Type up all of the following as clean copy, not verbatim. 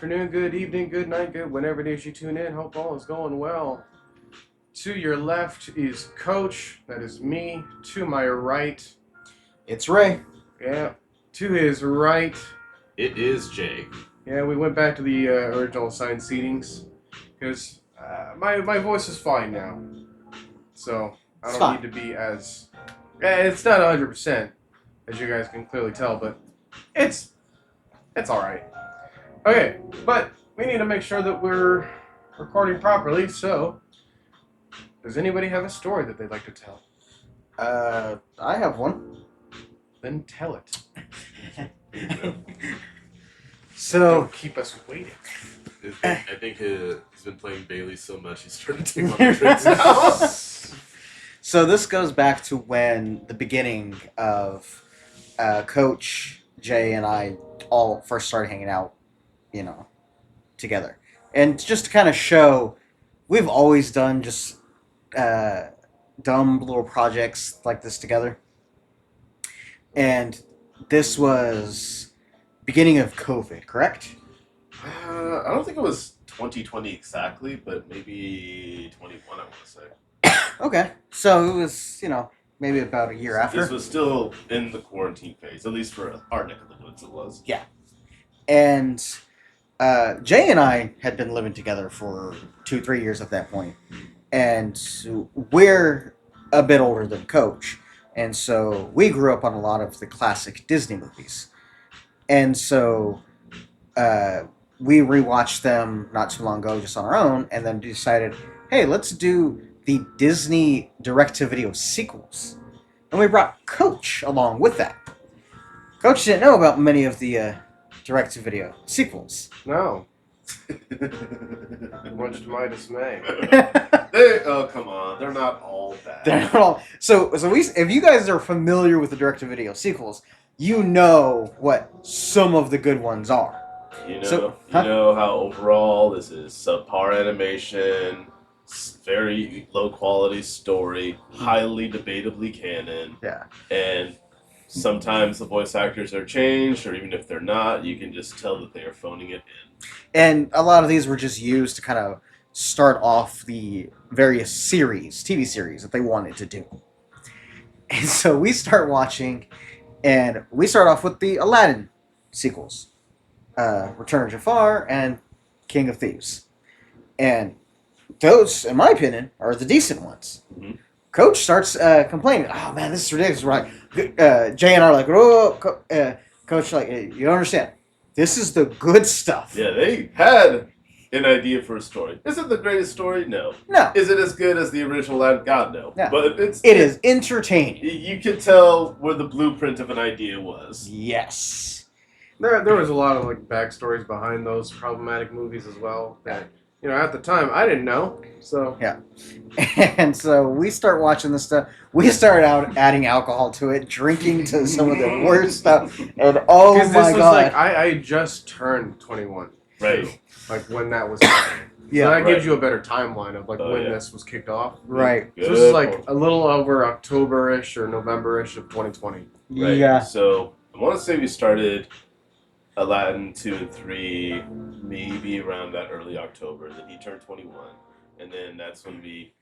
afternoon, good evening, good night, good whenever it is you tune in. Hope all is going well. To your left is Coach. That is me. To my right, It's Ray. yeah. To his right, It is Jay. yeah. We went back to the original assigned seatings because my voice is fine now, so I It's don't fine. need to be as. It's not 100%, as you guys can clearly tell, but it's all right. Okay, but we need to make sure that we're recording properly, so does anybody have a story that they'd like to tell? I have one. Then tell it. So, Don't keep us waiting. I think he's been playing Bailey so much he's starting to take on the drinks now. so this goes back to when the beginning of Coach Jay and I all first started hanging out, together, and just to kind of show, we've always done just dumb little projects like this together, and this was beginning of COVID, correct? I don't think it was 2020 exactly, but maybe 21, I want to say. Okay, so it was maybe about a year after. This was still in the quarantine phase, at least for our neck of the woods it was. And Jay and I had been living together for 2-3 years at that point, and we're a bit older than Coach, and so we grew up on a lot of the classic Disney movies, and so we rewatched them not too long ago just on our own, and then decided, hey, let's do the Disney direct-to-video sequels, and we brought Coach along with that. Coach didn't know about many of the direct-to-video sequels. No, much to my dismay. Oh, come on. They're not all bad. They're not all. So if you guys are familiar with the direct-to-video sequels, you know what some of the good ones are. You So, huh? know how overall this is subpar animation, very low quality story, highly debatably canon, Yeah. and sometimes the voice actors are changed, or even if they're not, you can just tell that they are phoning it in. And a lot of these were just used to kind of start off the various TV series that they wanted to do. And so we start watching, and we start off with the Aladdin sequels. Return of Jafar and King of Thieves. And those, in my opinion, are the decent ones. Mhm. Coach starts complaining, oh man, this is ridiculous. We're like, Jay and I are like, Coach, like, you don't understand. This is the good stuff. Yeah, they had an idea for a story. Is it the greatest story? No. No, Is it as good as the original Aladdin? God, no. No. But it is entertaining. You can tell where the blueprint of an idea was. Yes. There was a lot of like backstories behind those problematic movies as well. That at the time I didn't know. So And so we start watching this stuff. We started out adding alcohol to it, drinking to some of the worst stuff, and oh because my this was god! like I just turned 21. Right. too, like when that was happening. Yeah, so that right. gives you a better timeline of like Oh, when yeah. this was kicked off. right. So this is like point. a little over October-ish or November-ish of 2020. Right. Yeah. So I want to say we started Aladdin 2 and 3 maybe around that early October. Then he turned 21, and then that's when we,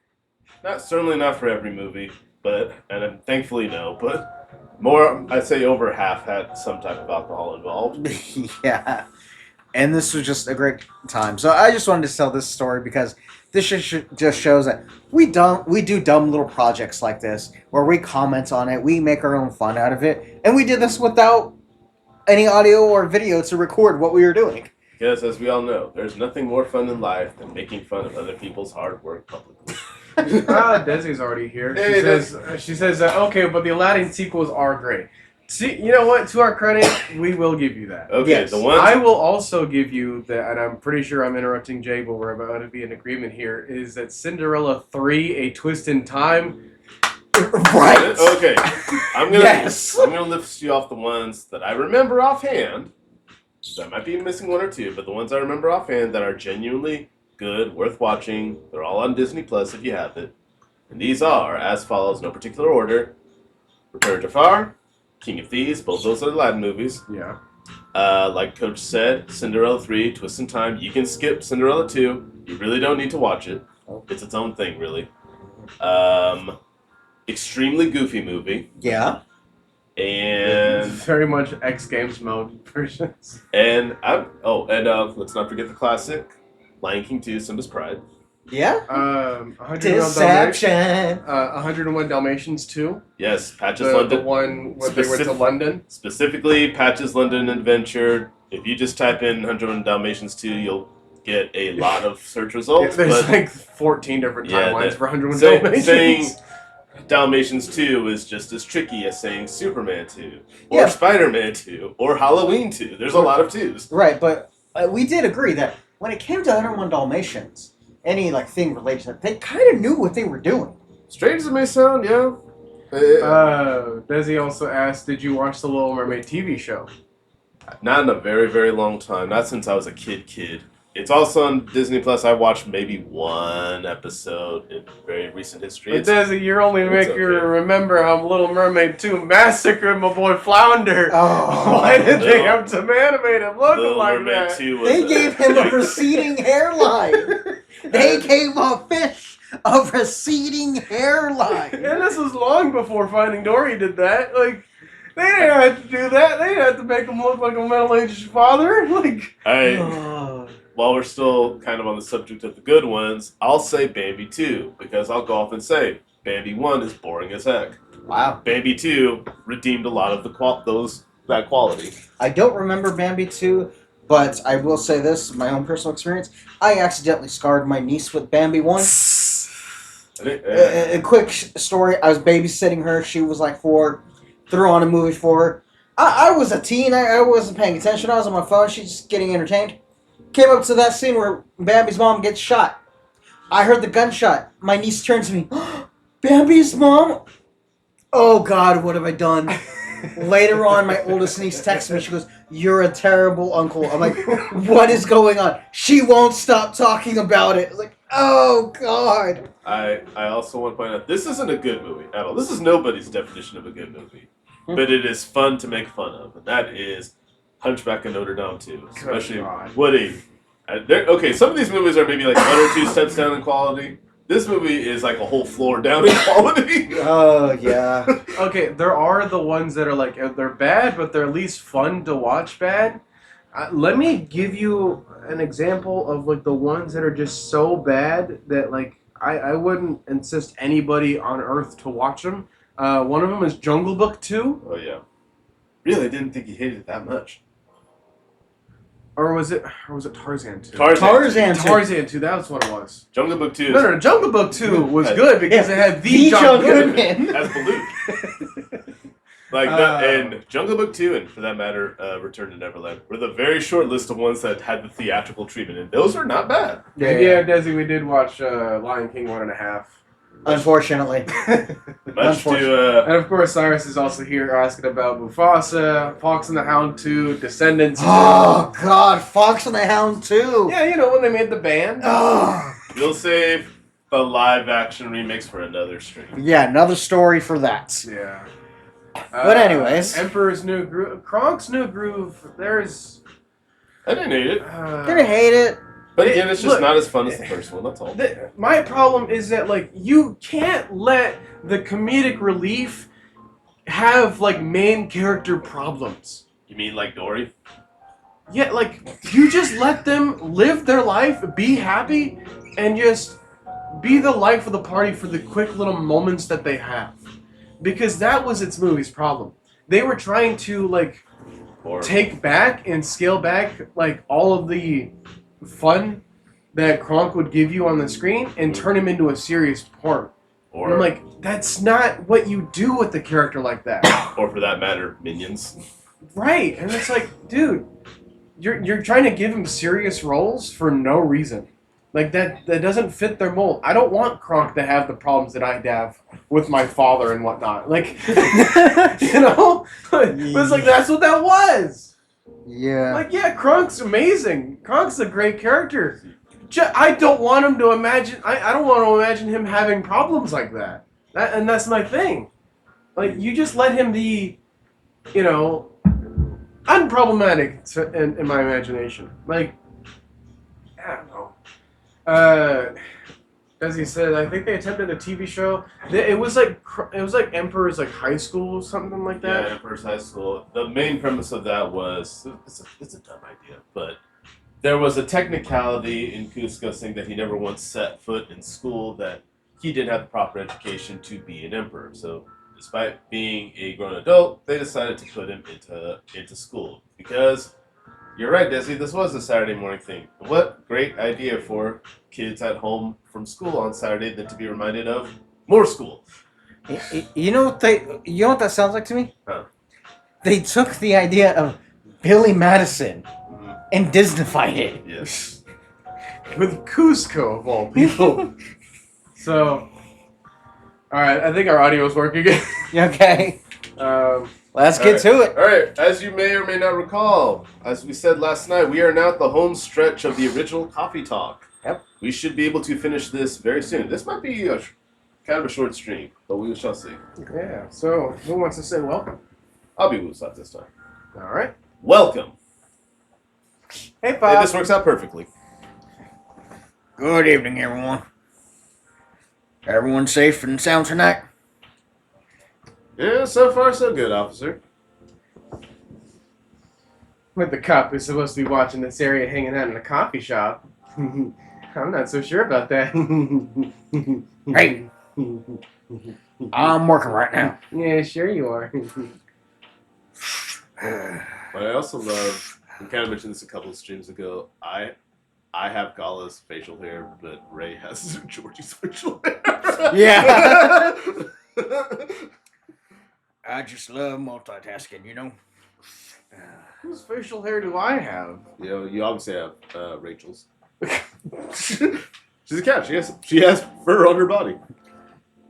certainly not for every movie, and thankfully no, but more, I'd say over half had some type of alcohol involved. Yeah. And this was just a great time. So I just wanted to tell this story because this just shows that we do dumb little projects like this where we comment on it, we make our own fun out of it, and we did this without any audio or video to record what we were doing. Because as we all know, there's nothing more fun in life than making fun of other people's hard work publicly. Desi's already here. Hey, She says, okay, but the Aladdin sequels are great. See, you know what? To our credit, we will give you that. Okay, Yes. the ones I will also give you that, and I'm pretty sure I'm interrupting Jay, but we're about to be in agreement here, is that Cinderella 3, A Twist in Time. Right. Okay, I'm gonna Yes. I'm gonna list you off the ones that I remember offhand. So I might be missing one or two, but the ones I remember offhand that are genuinely good, worth watching. They're all on Disney Plus if you have it. And these are as follows, no particular order: Return of Jafar, King of Thieves, both those are Aladdin movies. Yeah. Like Coach said, Cinderella 3, Twist in Time. You can skip Cinderella 2. You really don't need to watch it. It's its own thing, really. Extremely goofy movie. Yeah. And very much X Games mode versions. let's not forget the classic Lion King 2, Simba's Pride. Yeah. 101 Dalmatians 2. Yes, Patches The London. one where they went to London. Specifically, Patches London Adventure. If you just type in 101 Dalmatians 2, you'll get a lot of search results. There's but like 14 different timelines for 101 saying Dalmatians. Dalmatians 2 is just as tricky as saying Superman 2, or Yeah. Spider-Man 2, or Halloween 2. There's a lot of 2s. Right, but we did agree that when it came to 101 Dalmatians, any like thing related to that, they kind of knew what they were doing. Strange as it may sound, yeah. Desi also asked, did you watch the Little Mermaid TV show? Not in a very, very long time. Not since I was a kid. It's also on Disney Plus. I watched maybe one episode in very recent history. But Desi, you're only making okay. remember how Little Mermaid 2 massacred my boy Flounder. Oh, Why did they Little- have to animate him looking Little like Mermaid that? 2 was they gave him a receding hairline. They gave a fish a receding hairline. And this was long before Finding Dory did that. Like, they didn't have to do that. They didn't have to make him look like a middle-aged father. Like, While we're still kind of on the subject of the good ones, I'll say Bambi 2, because I'll go off and say Bambi 1 is boring as heck. Wow. Bambi 2 redeemed a lot of that quality. I don't remember Bambi 2, but I will say this, my own personal experience. I accidentally scarred my niece with Bambi 1. A quick story, I was babysitting her. She was like 4. Threw on a movie for her. I was a teen. I wasn't paying attention. I was on my phone. She's just getting entertained. Came up to that scene where Bambi's mom gets shot. I heard the gunshot. My niece turns to me. Bambi's mom? Oh, God, what have I done? Later on, my oldest niece texts me. She goes, "You're a terrible uncle." I'm like, what is going on? She won't stop talking about it. Like, oh, God. I also want to point out, this isn't a good movie at all. This is nobody's definition of a good movie. But it is fun to make fun of. And that is Hunchback of Notre Dame 2. Especially God. Woody. Okay, some of these movies are maybe like 1 or 2 steps down in quality. This movie is like a whole floor down in quality. Oh, yeah. okay, there are the ones that are like, they're bad, but they're at least fun to watch bad. Let me give you an example of like the ones that are just so bad that like I wouldn't insist anybody on earth to watch them. One of them is Jungle Book 2. Oh, yeah. Really, I didn't think you hated it that much. Or was it Tarzan 2? Tarzan 2. Tarzan 2, that's what it was. Jungle Book 2 is No, Jungle Book 2 was good because it had The John John Goodman. Goodman. as Baloo. And Jungle Book 2, and for that matter, Return to Neverland, were the very short list of ones that had the theatrical treatment, and those are not bad. Yeah, Desi, we did watch Lion King 1.5. Unfortunately. Much to And of course, Cyrus is also here asking about Mufasa, Fox and the Hound 2, Descendants 2. Oh, God. Fox and the Hound 2. Yeah, you know, when they made the band. Oh. We'll save the live action remix for another stream. Yeah, another story for that. Yeah. But anyways. Emperor's New Groove. Kronk's New Groove, there's... I didn't hate it, Didn't hate it. but again, it's just Look, not as fun as the first one. That's all. My problem is that, like, you can't let the comedic relief have, like, main character problems. You mean like Dory? Yeah, like, you just let them live their life, be happy, and just be the life of the party for the quick little moments that they have. Because that was its movie's problem. They were trying to, like, Or take back and scale back, like, all of the fun that Kronk would give you on the screen and turn him into a serious part. And I'm like, that's not what you do with a character like that. or for that matter, Minions. Right. And it's like, dude, you're trying to give him serious roles for no reason. Like, that doesn't fit their mold. I don't want Kronk to have the problems that I have with my father and whatnot. Like, you know? But it's like, that's what that was. Yeah. Like, yeah, Kronk's amazing. Kronk's a great character. I don't want him to imagine... I don't want to imagine him having problems like that. And that's my thing. Like, you just let him be, you know... unproblematic in my imagination. Like, I don't know. As he said, I think they attempted a TV show. It was like Emperor's like high school or something like that. Yeah, Emperor's High School. The main premise of that was it's a dumb idea, but there was a technicality in Cusco saying that he never once set foot in school, that he didn't have the proper education to be an emperor. So, despite being a grown adult, they decided to put him into school because. You're right, Desi. This was a Saturday morning thing. What great idea for kids at home from school on Saturday than to be reminded of more school. You know what you know what that sounds like to me? Huh. They took the idea of Billy Madison and Disneyfied it. Yes. With Cusco of all people. So, all right. I think our audio is working. Okay. Let's get to it. All right. As you may or may not recall, as we said last night, we are now at the home stretch of the original Coffee Talk. Yep. We should be able to finish this very soon. This might be kind of a short stream, but we shall see. Yeah. So, who wants to say welcome? I'll be Woosop this time. All right. Welcome. Hey, Hey, Bob. this works out perfectly. Good evening, everyone. Everyone safe and sound tonight? Yeah, so far so good, officer. With the cop is supposed to be watching this area hanging out in a coffee shop. I'm not so sure about that. Hey. I'm working right now. Yeah, sure you are. But I also love, we kind of mentioned this a couple of streams ago, I have Gala's facial hair, but Ray has Georgie's facial hair. Yeah. I just love multitasking, you know? Whose facial hair do I have? You know, you obviously have Rachel's. She's a cat. She has fur on her body.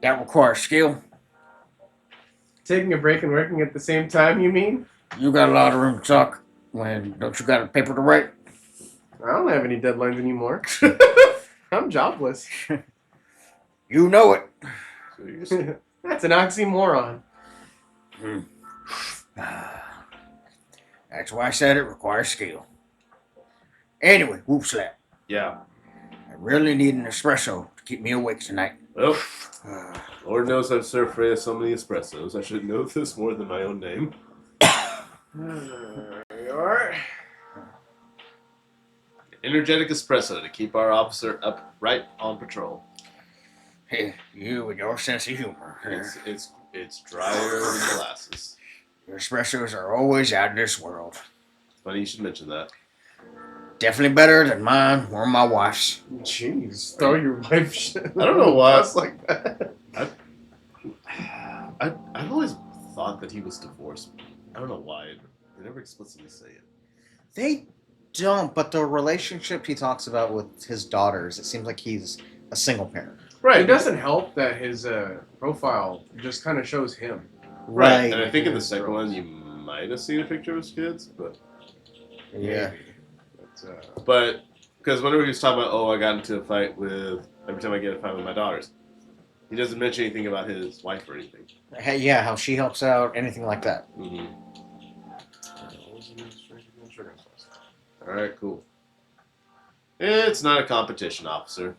That requires skill. Taking a break and working at the same time, you mean? You got a lot of room to talk. When don't you got a paper to write? I don't have any deadlines anymore. I'm jobless. You know it. That's an oxymoron. That's why I said it requires skill. Anyway, whoop slap. Yeah. I really need an espresso to keep me awake tonight. Well, Lord knows I've served Freya so many espressos. I should know this more than my own name. There you are. Energetic espresso to keep our officer upright on patrol. Hey, you and your sense of humor. It's drier than molasses. Your espressos are always out of this world. Funny you should mention that. Definitely better than mine or my wife's. Jeez, throw your wife shit. I don't know why. It's like that. I've always thought that he was divorced. I don't know why. They never explicitly say it. They don't, but the relationship he talks about with his daughters, it seems like he's a single parent. Right. It doesn't help that his profile just kind of shows him. Right. And I think in the second one you might have seen a picture of his kids, but Yeah. But because whenever he was talking about, I got into a fight with every time I get a fight with my daughters, he doesn't mention anything about his wife or anything. Hey, yeah, how she helps out, anything like that. Mm-hmm. All right, cool. It's not a competition, officer.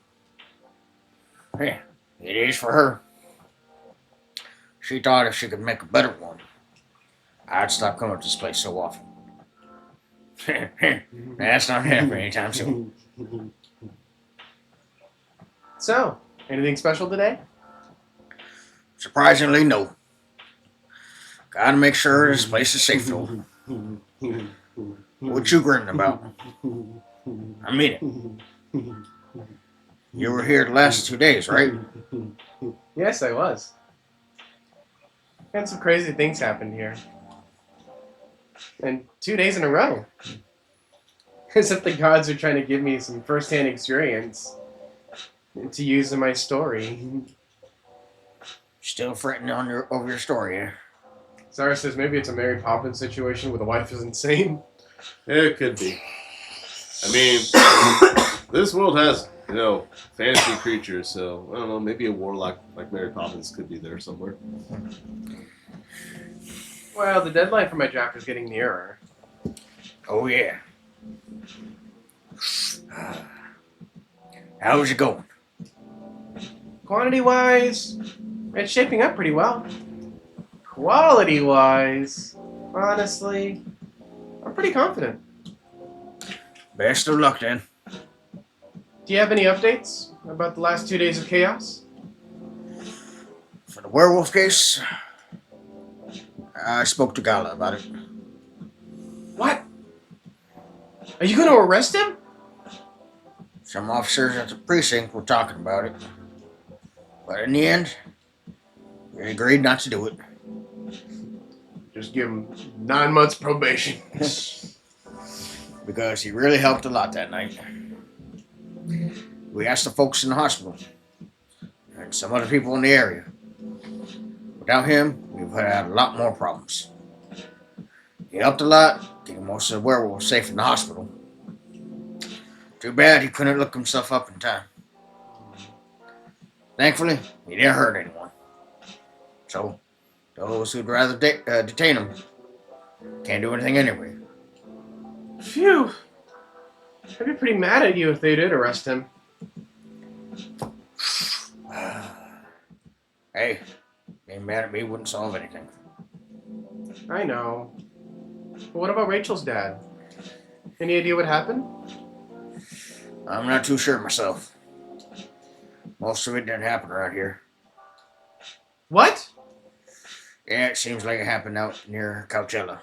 Yeah, it is for her. She thought if she could make a better one, I'd stop coming to this place so often. That's not happening anytime soon. So, anything special today? Surprisingly, no. Gotta make sure this place is safe, though. What you grinning about? I mean it. You were here the last 2 days, right? Yes, I was. And some crazy things happened here. And 2 days in a row. As if the gods are trying to give me some first-hand experience to use in my story. Still fretting over your story, eh? Zara says maybe it's a Mary Poppins situation where the wife is insane. It could be. I mean, this world has, fantasy creatures, so, I don't know, maybe a warlock like Mary Poppins could be there somewhere. Well, the deadline for my draft is getting nearer. Oh, yeah. How's it going? Quantity wise, it's shaping up pretty well. Quality wise, honestly, I'm pretty confident. Best of luck, then. Do you have any updates about the last 2 days of chaos? For the werewolf case, I spoke to Gala about it. What? Are you going to arrest him? Some officers at the precinct were talking about it. But in the end, they agreed not to do it. Just give him 9 months probation. Because he really helped a lot that night. We asked the folks in the hospital and some other people in the area. Without him, we would have had a lot more problems. He helped a lot, getting most of the werewolves safe in the hospital. Too bad he couldn't look himself up in time. Thankfully, he didn't hurt anyone. So, those who'd rather detain him can't do anything anyway. Phew. I'd be pretty mad at you if they did arrest him. Hey, being mad at me wouldn't solve anything. I know. But what about Rachel's dad? Any idea what happened? I'm not too sure myself. Most of it didn't happen around here. What? Yeah, it seems like it happened out near Coachella.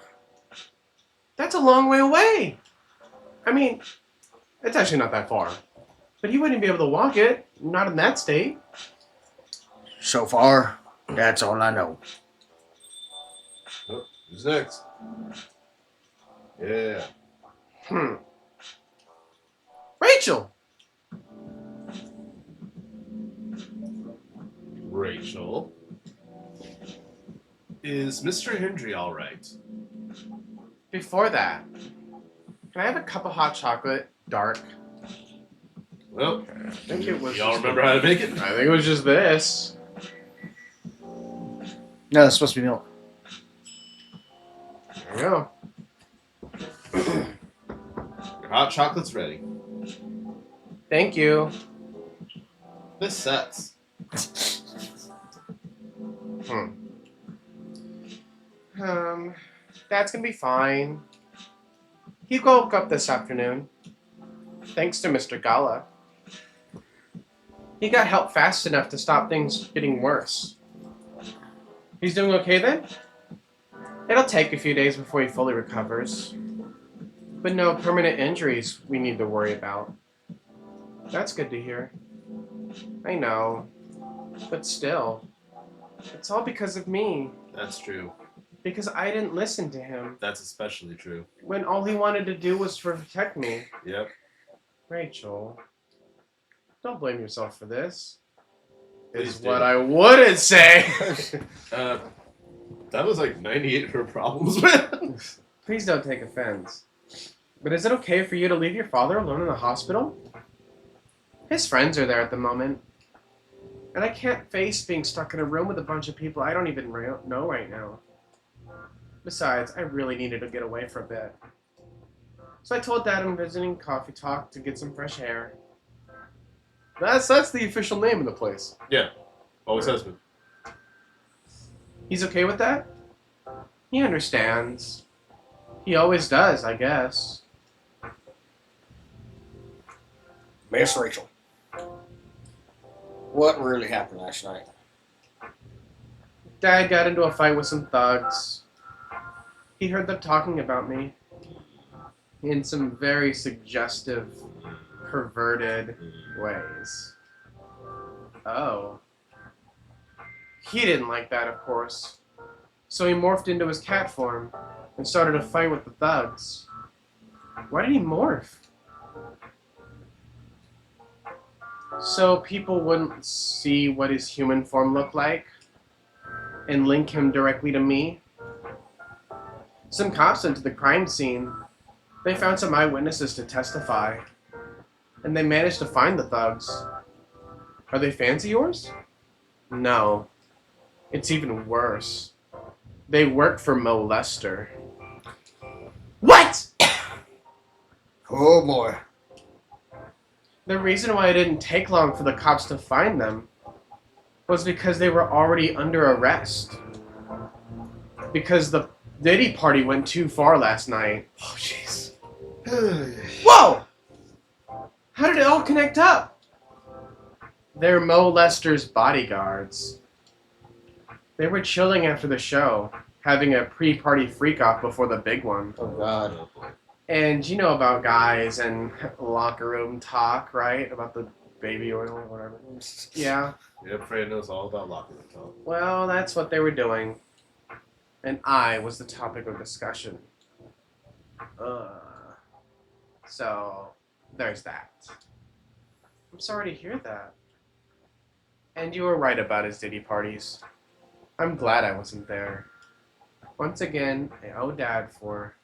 That's a long way away. I mean, it's actually not that far. But he wouldn't be able to walk it, not in that state. So far, that's all I know. Oh, who's next? Yeah. Rachel! Rachel. Is Mr. Hendry all right? Before that, can I have a cup of hot chocolate, dark? Well, I think it was. y'all just remember how to make it? I think it was just this. No, it's supposed to be milk. There we go. Your hot chocolate's ready. Thank you. This sucks. Dad's gonna be fine. He woke up this afternoon. Thanks to Mr. Gala. He got help fast enough to stop things getting worse. He's doing okay then? It'll take a few days before he fully recovers. But no permanent injuries we need to worry about. That's good to hear. I know. But still. It's all because of me. That's true. Because I didn't listen to him. That's especially true. When all he wanted to do was to protect me. Yep. Rachel, don't blame yourself for this. Please Is do. what I wouldn't say. That was like 98 of her problems, man. Please don't take offense. But is it okay for you to leave your father alone in the hospital? His friends are there at the moment. And I can't face being stuck in a room with a bunch of people I don't even know right now. Besides, I really needed to get away for a bit. So I told Dad I'm visiting Coffee Talk to get some fresh air. That's the official name of the place. Always has been. He's okay with that? He understands. He always does, I guess. Miss Rachel, what really happened last night? Dad got into a fight with some thugs. He heard them talking about me in some very suggestive, perverted ways. Oh. He didn't like that, of course. So he morphed into his cat form and started a fight with the thugs. Why did he morph? So people wouldn't see what his human form looked like and link him directly to me. Some cops went to the crime scene. They found some eyewitnesses to testify. And they managed to find the thugs. Are they fans of yours? No. It's even worse. They work for Mo Lester. What? Oh boy. The reason why it didn't take long for the cops to find them was because they were already under arrest. Because the Diddy party went too far last night. Oh, jeez. Whoa! How did it all connect up? They're Mo Lester's bodyguards. They were chilling after the show, having a pre-party freak-off before the big one. Oh god. Oh, boy. And you know about guys and locker room talk, right? About the baby oil or whatever. Yeah. Yep, Freya knows all about locker room talk. Well, that's what they were doing. And I was the topic of discussion. So, there's that. I'm sorry to hear that. And you were right about his Diddy parties. I'm glad I wasn't there. Once again, I owe Dad for...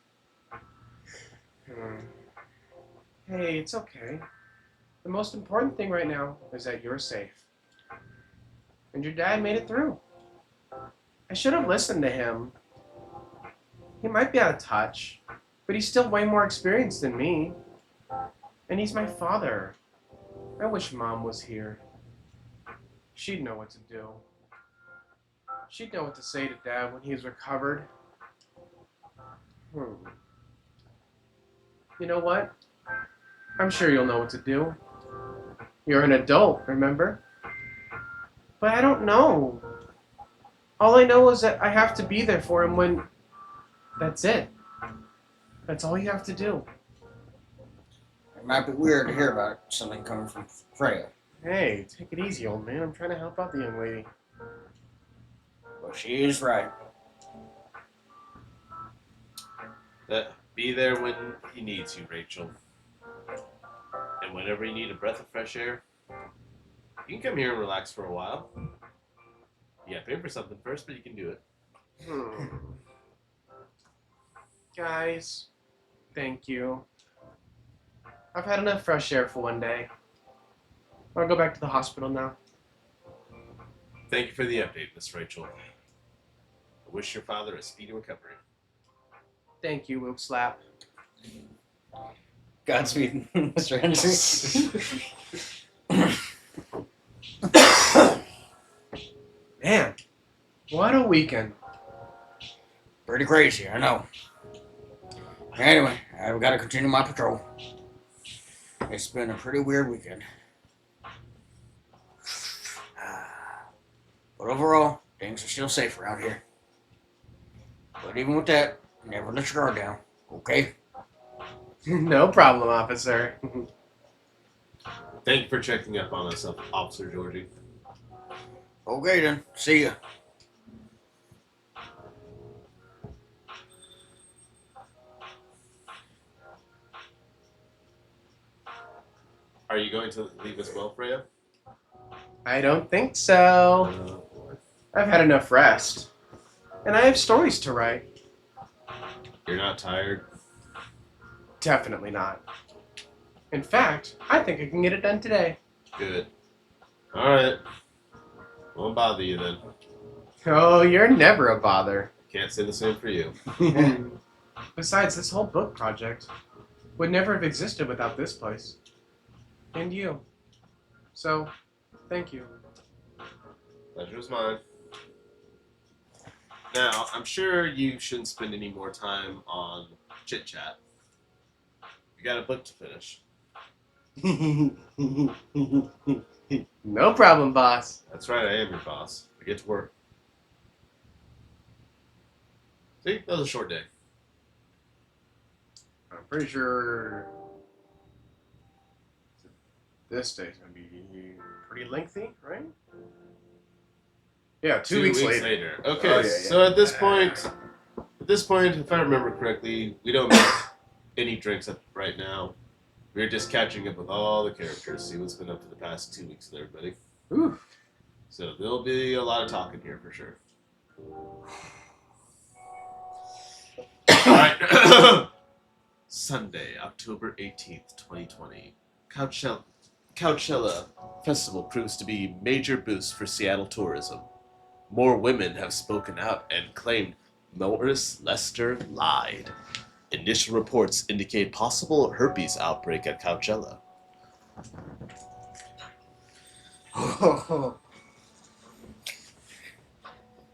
Hey, it's okay. The most important thing right now is that you're safe. And your dad made it through. I should have listened to him. He might be out of touch, but he's still way more experienced than me. And he's my father. I wish Mom was here. She'd know what to do. She'd know what to say to Dad when he's recovered. You know what? I'm sure you'll know what to do. You're an adult, remember? But I don't know. All I know is that I have to be there for him when... That's it. That's all you have to do. It might be weird to hear about something coming from Freya. Hey, take it easy, old man. I'm trying to help out the young lady. But she is right. Be there when he needs you, Rachel. And whenever you need a breath of fresh air, you can come here and relax for a while. You gotta pay for something first, but you can do it. Guys, thank you. I've had enough fresh air for one day. I'll go back to the hospital now. Thank you for the update, Miss Rachel. I wish your father a speedy recovery. Thank you, Luke Slap. Godspeed, Mr. Henderson. Man, what a weekend. Pretty crazy, I know. Anyway, I've got to continue my patrol. It's been a pretty weird weekend. But overall, things are still safe around here. But even with that, never let your guard down, okay? No problem, officer. Thank you for checking up on us, Officer Georgie. Okay then, see ya. Are you going to leave as well, Freya? I don't think so. I've had enough rest. And I have stories to write. You're not tired? Definitely not. In fact, I think I can get it done today. Good. Alright. Won't bother you then. Oh, you're never a bother. Can't say the same for you. Besides, this whole book project would never have existed without this place. And you. So, thank you. Pleasure was mine. Now, I'm sure you shouldn't spend any more time on chit-chat. You got a book to finish. No problem, boss. That's right, I am your boss. I get to work. See, that was a short day. I'm pretty sure this day's gonna be pretty lengthy, right? Yeah, 2 weeks later. Okay, Oh, yeah, so at this point, if I remember correctly, we don't make any drinks up right now. We're just catching up with all the characters, see what's been up for the past 2 weeks with everybody. Ooh. So there'll be a lot of talking here for sure. Alright. Sunday, October 18th, 2020. Coachella Festival proves to be a major boost for Seattle tourism. More women have spoken out and claimed Morris Lester lied. Initial reports indicate possible herpes outbreak at Coachella.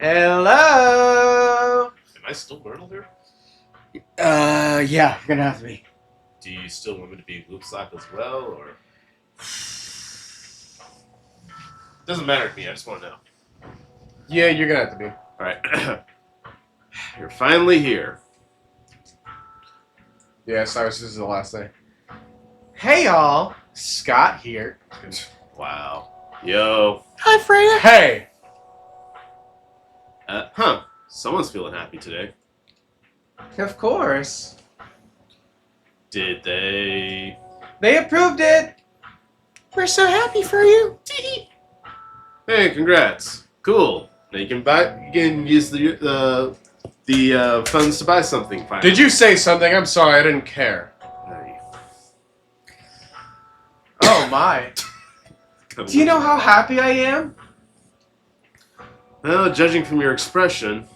Hello. Am I still Myrtle here? Yeah, you're gonna have to be. Do you still want me to be Loop Slap as well, or? Doesn't matter to me, I just want to know. Yeah, you're gonna have to be. Alright. You're finally here. Yeah, Cyrus, this is the last day. Hey y'all, Scott here. Wow. Yo. Hi, Freya. Hey. Someone's feeling happy today. Of course. Did they? They approved it. We're so happy for you. Hey, congrats. Cool. Now you can use the funds to buy something. Finally. Did you say something? I'm sorry, I didn't care. Hey. Oh my. Do you know how happy I am? Well, judging from your expression,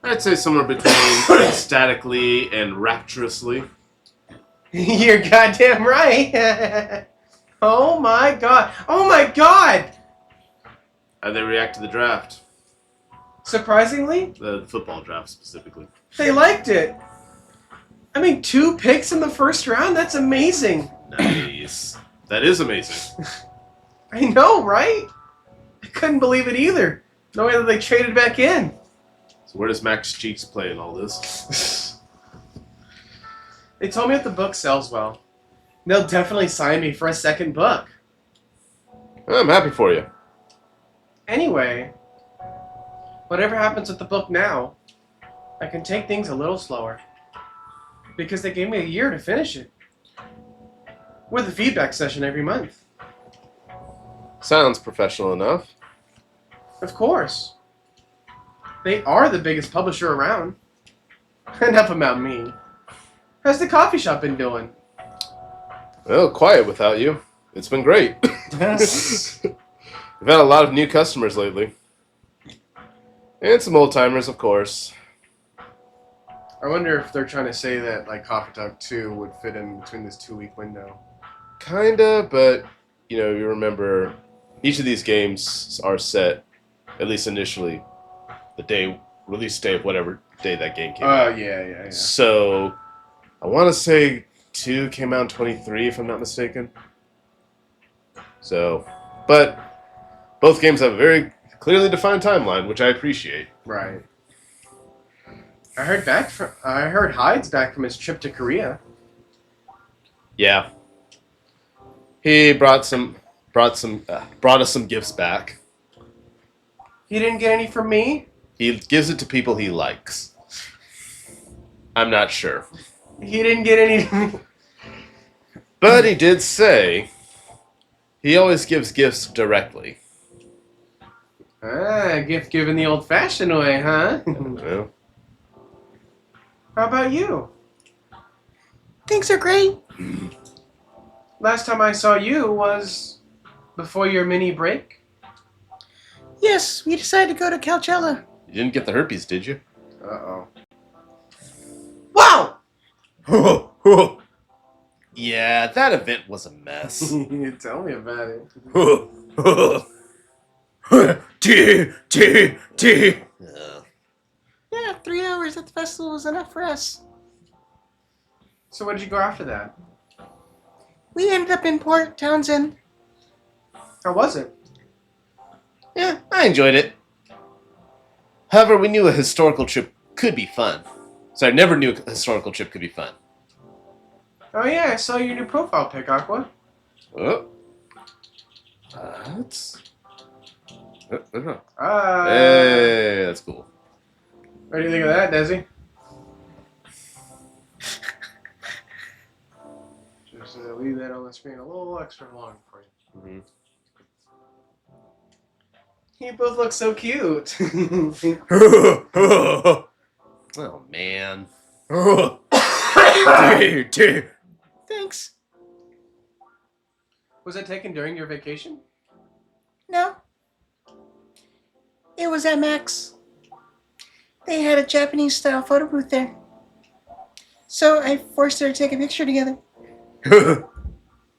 I'd say somewhere between ecstatically and rapturously. You're goddamn right. Oh my god. Oh my god. How'd they react to the draft? Surprisingly, The football draft specifically. they liked it. I mean, 2 picks in the first round? That's amazing. Nice. That is amazing. I know, right? I couldn't believe it either. No way that they traded back in. So where does Max Cheeks play in all this? They told me that the book sells well. They'll definitely sign me for a second book. I'm happy for you. Anyway, whatever happens with the book now, I can take things a little slower. Because they gave me a year to finish it. With a feedback session every month. Sounds professional enough. Of course. They are the biggest publisher around. Enough about me. How's the coffee shop been doing? Well, quiet without you. It's been great. We've had a lot of new customers lately. And some old timers, of course. I wonder if they're trying to say that like Coffee Talk 2 would fit in between this 2-week window. Kinda, but you remember each of these games are set, at least initially, the release day of whatever day that game came out. Yeah. So I want to say 2 came out in 23, if I'm not mistaken. So, but both games have a very clearly defined timeline, which I appreciate. Right. I heard Hyde's back from his trip to Korea. Yeah. He brought us some gifts back. He didn't get any from me? He gives it to people he likes. I'm not sure. He didn't get any. But he did say he always gives gifts directly. Gift given the old-fashioned way, huh? Well, How about you? Things are great. Last time I saw you was before your mini break. Yes, we decided to go to Coachella. you didn't get the herpes, did you? Uh-oh. Wow! Yeah, that event was a mess. Tell me about it. Yeah, 3 hours at the festival was enough for us. So where did you go after that? We ended up in Port Townsend. How was it? Yeah, I enjoyed it. However, we knew a historical trip could be fun. So I never knew a historical trip could be fun. Oh yeah, I saw your new profile pic, Aqua. Oh. What? Ah. Hey, that's cool. What do you think of that, Desi? Just leave that on the screen a little extra long for you. You both look so cute. Oh, man. Thanks. Was that taken during your vacation? No. It was at Max. They had a Japanese-style photo booth there. So I forced her to take a picture together.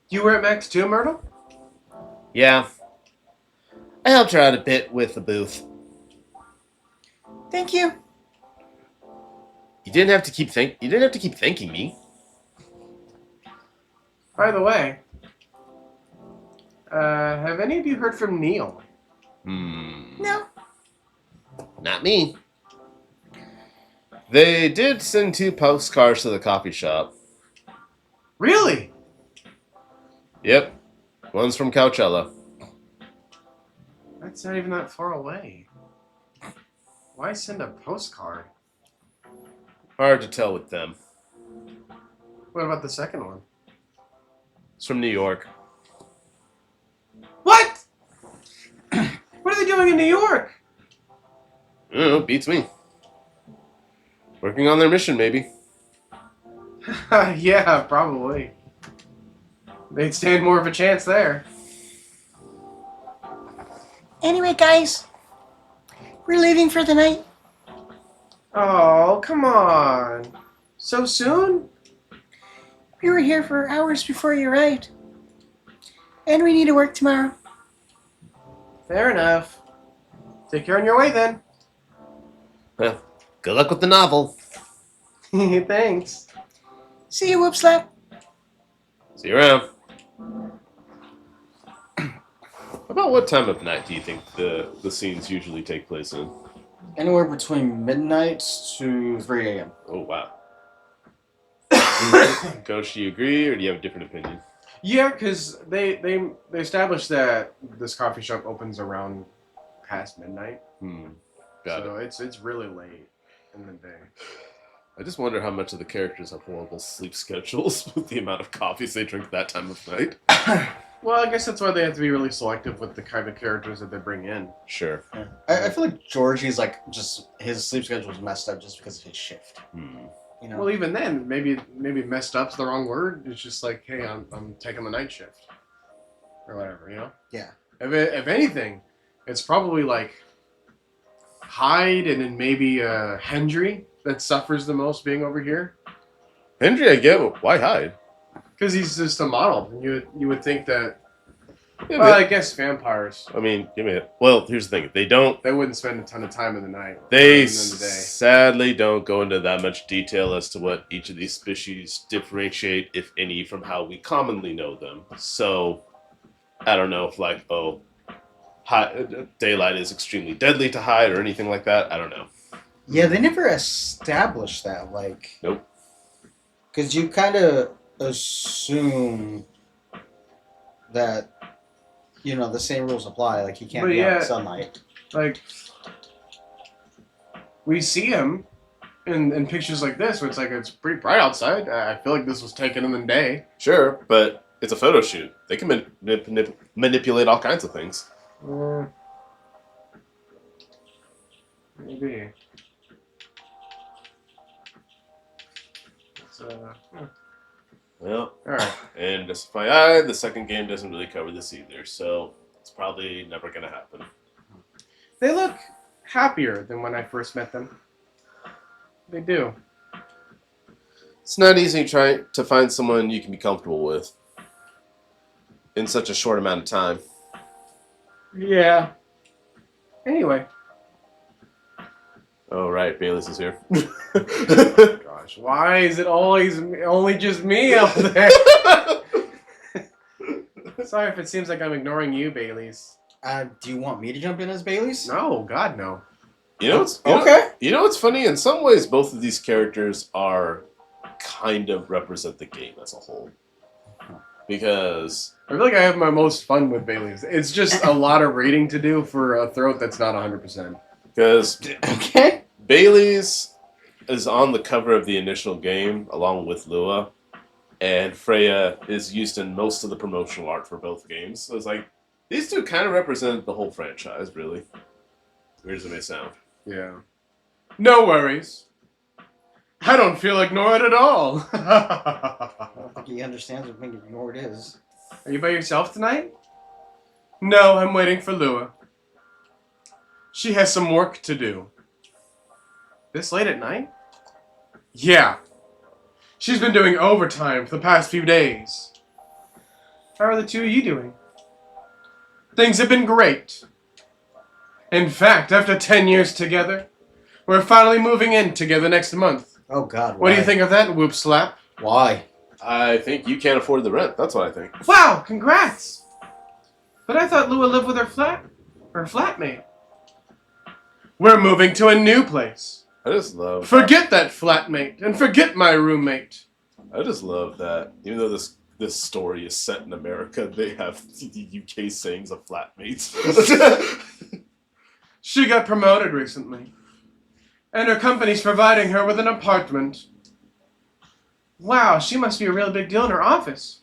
You were at Max too, Myrtle? Yeah. I helped her out a bit with the booth. Thank you. You didn't have to keep thanking me. By the way, have any of you heard from Neil? No. Not me. They did send 2 postcards to the coffee shop. Really? Yep. One's from Coachella. That's not even that far away. Why send a postcard? Hard to tell with them. What about the second one? It's from New York. What? What are they doing in New York? I don't know, beats me. Working on their mission, maybe. Yeah, probably. They'd stand more of a chance there. Anyway, guys, we're leaving for the night. Oh, come on. So soon? We were here for hours before you arrived. And we need to work tomorrow. Fair enough. Take care on your way then. Well, good luck with the novel. Thanks. See you, Whoop Slap. See you around. About what time of night do you think the scenes usually take place in? Anywhere between midnight to 3 a.m. Oh, wow. Coach, do you agree, or do you have a different opinion? Yeah, because they established that this coffee shop opens around past midnight. Got it. So it's really late in the day. I just wonder how much of the characters have horrible sleep schedules with the amount of coffees they drink that time of night. Well, I guess that's why they have to be really selective with the kind of characters that they bring in. Sure. Yeah. I feel like Georgie's like just his sleep schedule is messed up just because of his shift. You know. Well, even then, maybe messed up's the wrong word. It's just like, hey, I'm taking the night shift, or whatever, you know. Yeah. If anything, it's probably like Hyde and then maybe Hendry that suffers the most being over here. Hendry, I get, but why hide? Because he's just a model. You would think that. Yeah, Well, I guess vampires. I mean, give me it. Well, here's the thing. They wouldn't spend a ton of time in the night. They in the day. sadly don't go into that much detail as to what each of these species differentiate, if any, from how we commonly know them. So, I don't know if daylight is extremely deadly to hide or anything like that. I don't know. Yeah, they never established that. Like. Nope. Because you kind of assume that, you know, the same rules apply. Like, he can't But be out yeah. in sunlight. Like, we see him in pictures like this, where it's pretty bright outside. I feel like this was taken in the day. Sure, but it's a photo shoot. They can manipulate all kinds of things. Maybe. Well, Alright. and just FYI, the second game doesn't really cover this either, so it's probably never going to happen. They look happier than when I first met them. They do. It's not easy trying to find someone you can be comfortable with in such a short amount of time. Yeah. Anyway. Oh, right, Bayless is here. Gosh, why is it always only just me up there? Sorry if it seems like I'm ignoring you, Baileys. Do you want me to jump in as Bailey's? No, God, no. You know what's funny? In some ways, both of these characters are kind of represent the game as a whole. Because I feel like I have my most fun with Baileys. It's just a lot of reading to do for a throat that's not 100%. Okay. Bailey's is on the cover of the initial game along with Lua, and Freya is used in most of the promotional art for both games. So it's like, these two kind of represent the whole franchise, really. Weird as it may sound. Yeah. No worries. I don't feel ignored at all. I don't think he understands what being ignored is. Are you by yourself tonight? No, I'm waiting for Lua. She has some work to do. This late at night? Yeah. She's been doing overtime for the past few days. How are the two of you doing? Things have been great. In fact, after 10 years together, we're finally moving in together next month. Oh God. What do you think of that, Whoop Slap? Why? I think you can't afford the rent. That's what I think. Wow, congrats! But I thought Lua lived with her flatmate. We're moving to a new place. I just love. Forget that flatmate and forget my roommate. I just love that. Even though this story is set in America, they have the UK sayings of flatmates. She got promoted recently, and her company's providing her with an apartment. Wow, she must be a real big deal in her office.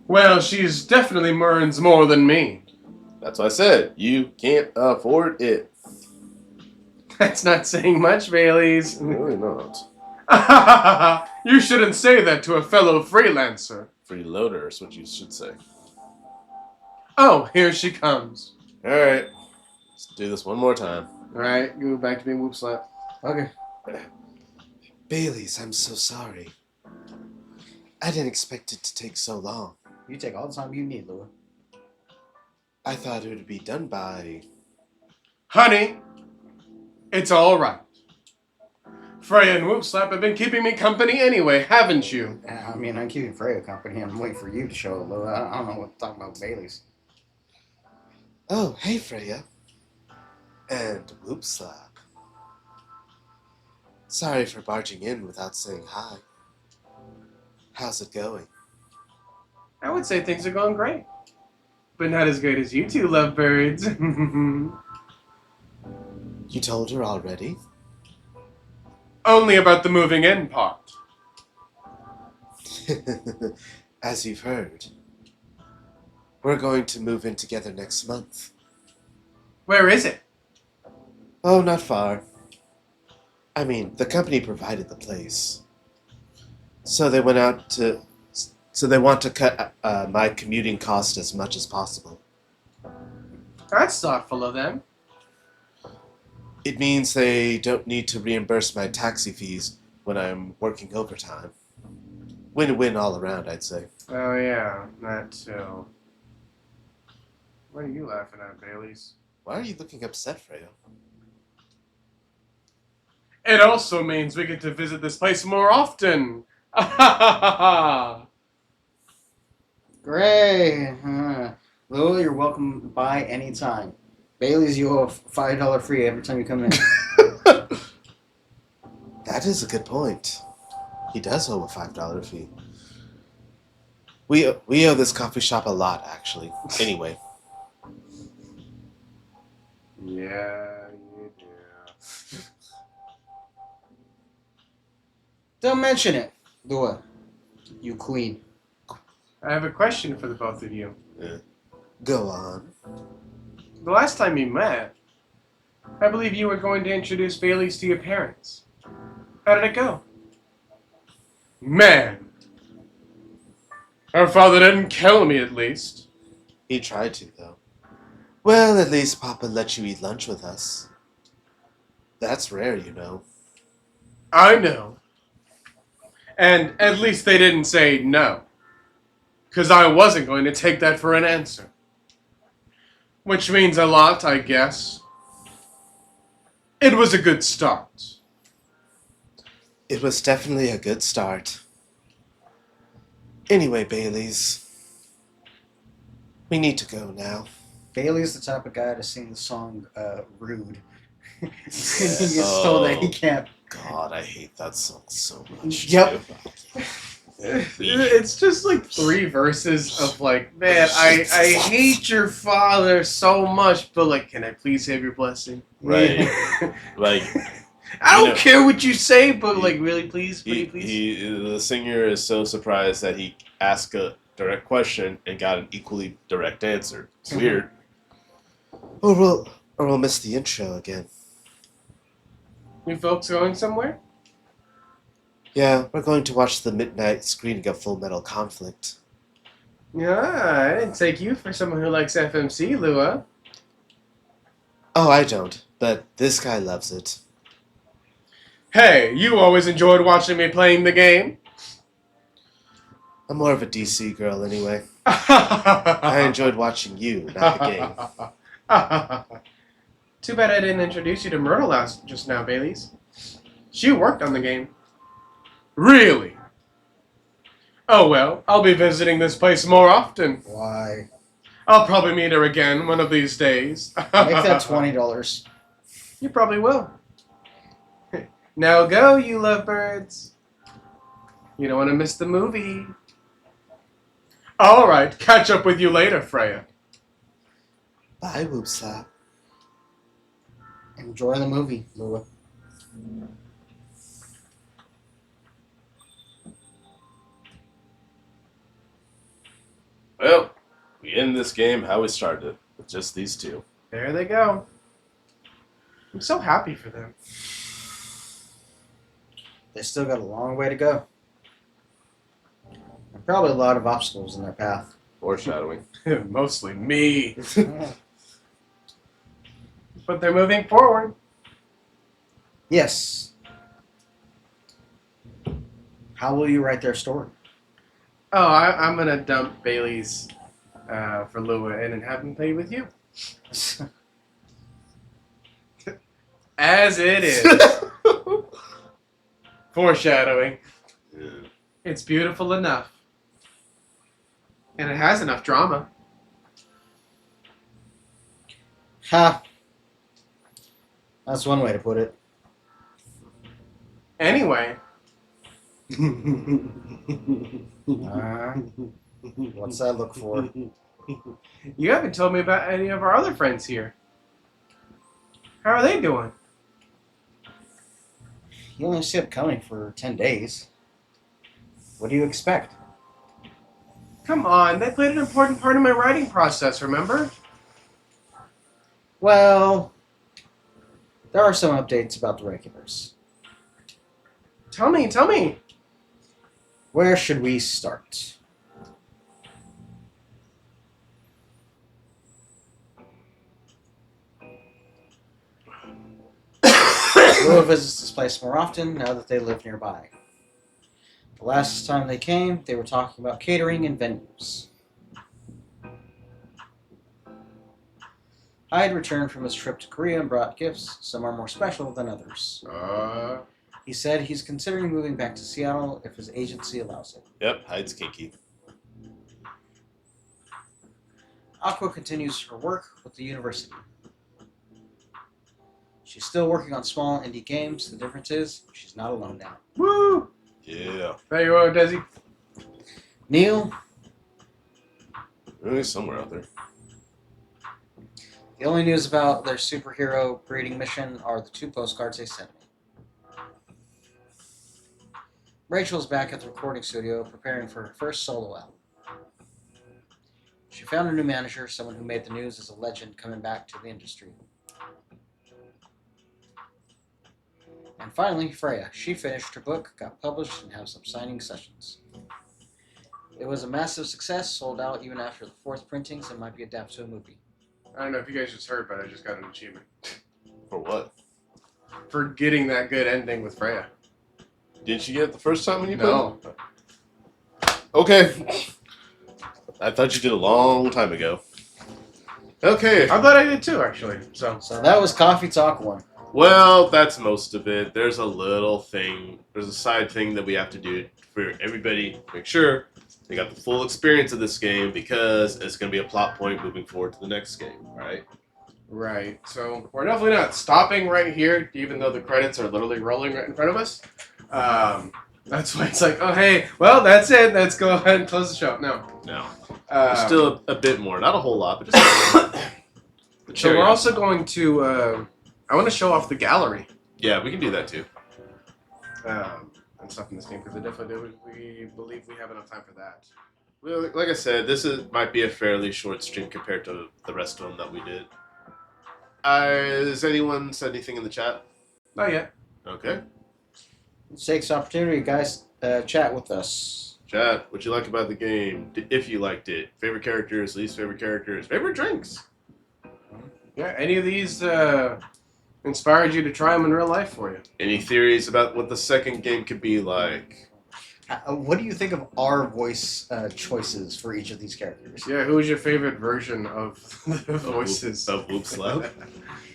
Well, she's definitely earns more than me. That's what I said. You can't afford it. That's not saying much, Baileys. Really not. You shouldn't say that to a fellow freelancer. Freeloader is what you should say. Oh, here she comes. Alright. Let's do this one more time. Alright, go back to being Whoop Slap. Okay. Baileys, I'm so sorry. I didn't expect it to take so long. You take all the time you need, Lua. I thought it would be done by... Honey, it's alright. Freya and Whoop Slap have been keeping me company anyway, haven't you? I mean, I'm keeping Freya company. I'm waiting for you to show it, Lua. I don't know what to talk about Bailey's. Oh, hey, Freya. And Whoop Slap. Sorry for barging in without saying hi. How's it going? I would say things are going great. But not as great as you two lovebirds. You told her already? Only about the moving in part. As you've heard, we're going to move in together next month. Where is it? Oh, not far. I mean, the company provided the place. So they want to cut my commuting cost as much as possible. That's thoughtful of them. It means they don't need to reimburse my taxi fees when I'm working overtime. Win-win all around, I'd say. Oh yeah, that too. What are you laughing at, Baileys? Why are you looking upset, Freya? It also means we get to visit this place more often. Great. Lua, you're welcome by anytime. Bailey's, you owe a $5 free every time you come in. That is a good point. He does owe a $5 fee. We owe this coffee shop a lot, actually. Anyway. Yeah, you do. Don't mention it, Lua. You queen. I have a question for the both of you. Go on. The last time you met, I believe you were going to introduce Baileys to your parents. How did it go? Man! Her father didn't kill me, at least. He tried to, though. Well, at least Papa let you eat lunch with us. That's rare, you know. I know. And at least they didn't say no. 'Cause I wasn't going to take that for an answer. Which means a lot, I guess. It was a good start. It was definitely a good start. Anyway, Baileys, we need to go now. Bailey's the type of guy to sing the song Rude. He gets told that he can't. God, I hate that song so much. Yep. too. It's just like 3 verses of like, man, I hate your father so much, but like, can I please have your blessing? Right. Like, I don't know, care what you say, but like, really, please, pretty please. the singer is so surprised that he asked a direct question and got an equally direct answer. It's weird. Or we'll miss the intro again. You folks going somewhere? Yeah, we're going to watch the midnight screening of Full Metal Conflict. Yeah, I didn't take you for someone who likes FMC, Lua. Oh, I don't, but this guy loves it. Hey, you always enjoyed watching me playing the game. I'm more of a DC girl anyway. I enjoyed watching you, not the game. Too bad I didn't introduce you to Myrtle just now, Baileys. She worked on the game. Really? Oh well, I'll be visiting this place more often. Why? I'll probably meet her again one of these days. Make that $20. You probably will. Now go, you lovebirds. You don't want to miss the movie. Alright, catch up with you later, Freya. Bye, Whoopslap. Enjoy the movie, Lua. Well, we end this game how we started it, with just these two. There they go. I'm so happy for them. They still got a long way to go. And probably a lot of obstacles in their path. Foreshadowing. Mostly me. But they're moving forward. Yes. How will you write their story? Oh, I'm going to dump Bailey's for Lua and then have him play with you. As it is. Foreshadowing. Yeah. It's beautiful enough. And it has enough drama. Ha! That's one way to put it. Anyway. What's that look for? You haven't told me about any of our other friends here. How are they doing? You only see it coming for 10 days. What do you expect? Come on, they played an important part in my writing process, remember? Well, there are some updates about the regulars. Tell me. Where should we start? Lua visits this place more often now that they live nearby. The last time they came, they were talking about catering and venues. Hyde returned from his trip to Korea and brought gifts. Some are more special than others. He said he's considering moving back to Seattle if his agency allows it. Yep, Hyde's kinky. Aqua continues her work with the university. She's still working on small indie games. The difference is she's not alone now. Woo! Yeah. There you are, Desi. Neil, Really, somewhere out there. the only news about their superhero breeding mission are the 2 postcards they sent me. Rachel's back at the recording studio preparing for her first solo album. She found a new manager, someone who made the news as a legend coming back to the industry. And finally, Freya. She finished her book, got published, and have some signing sessions. It was a massive success, sold out even after the 4th printings, and might be adapted to a movie. I don't know if you guys just heard, but I just got an achievement. For what? For getting that good ending with Freya. Didn't you get it the first time when you No. played? Okay. I thought you did a long time ago. Okay. I thought I did too, actually. So that was Coffee Talk 1. Well, that's most of it. There's a little thing. There's a side thing that we have to do for everybody to make sure they got the full experience of this game because it's going to be a plot point moving forward to the next game, right? Right. So we're definitely not stopping right here, even though the credits are literally rolling right in front of us. That's why it's like, oh, hey, well, that's it. Let's go ahead and close the show. No. No. There's still a bit more. Not a whole lot, but just a bit. The So cherry we're on also top. going to, I want to show off the gallery Yeah, we can do that too. and stuff in this game, because I definitely do. We believe we have enough time for that. Well, like I said, might be a fairly short stream compared to the rest of them that we did. Has anyone said anything in the chat? Not yet. Okay. Let's take this opportunity, guys, chat with us. Chat, what you like about the game? If you liked it. Favorite characters, least favorite characters, favorite drinks. Yeah, any of these inspired you to try them in real life for you? Any theories about what the second game could be like? What do you think of our voice choices for each of these characters? Yeah, who was your favorite version of the voices? Of Whoop Slap?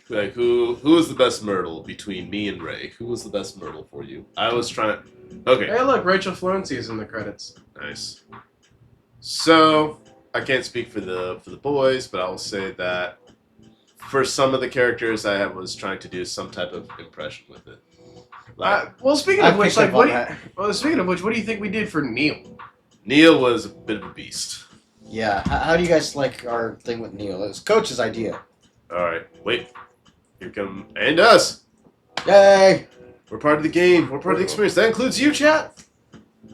Like, who was the best Myrtle between me and Ray? Who was the best Myrtle for you? I was trying to... Okay, Hey, look, Rachel Florency is in the credits. nice. So, I can't speak for the boys, but I will say that for some of the characters, I was trying to do some type of impression with it. Like, Well, speaking I of which, picked like, up what? on Do you, well, speaking of which, what do you think we did for Neil? Neil was a bit of a beast. Yeah. How do you guys like our thing with Neil? It was Coach's idea. Alright, wait. Here come... And us! Yay! We're part of the game. We're part of the experience. That includes you, chat?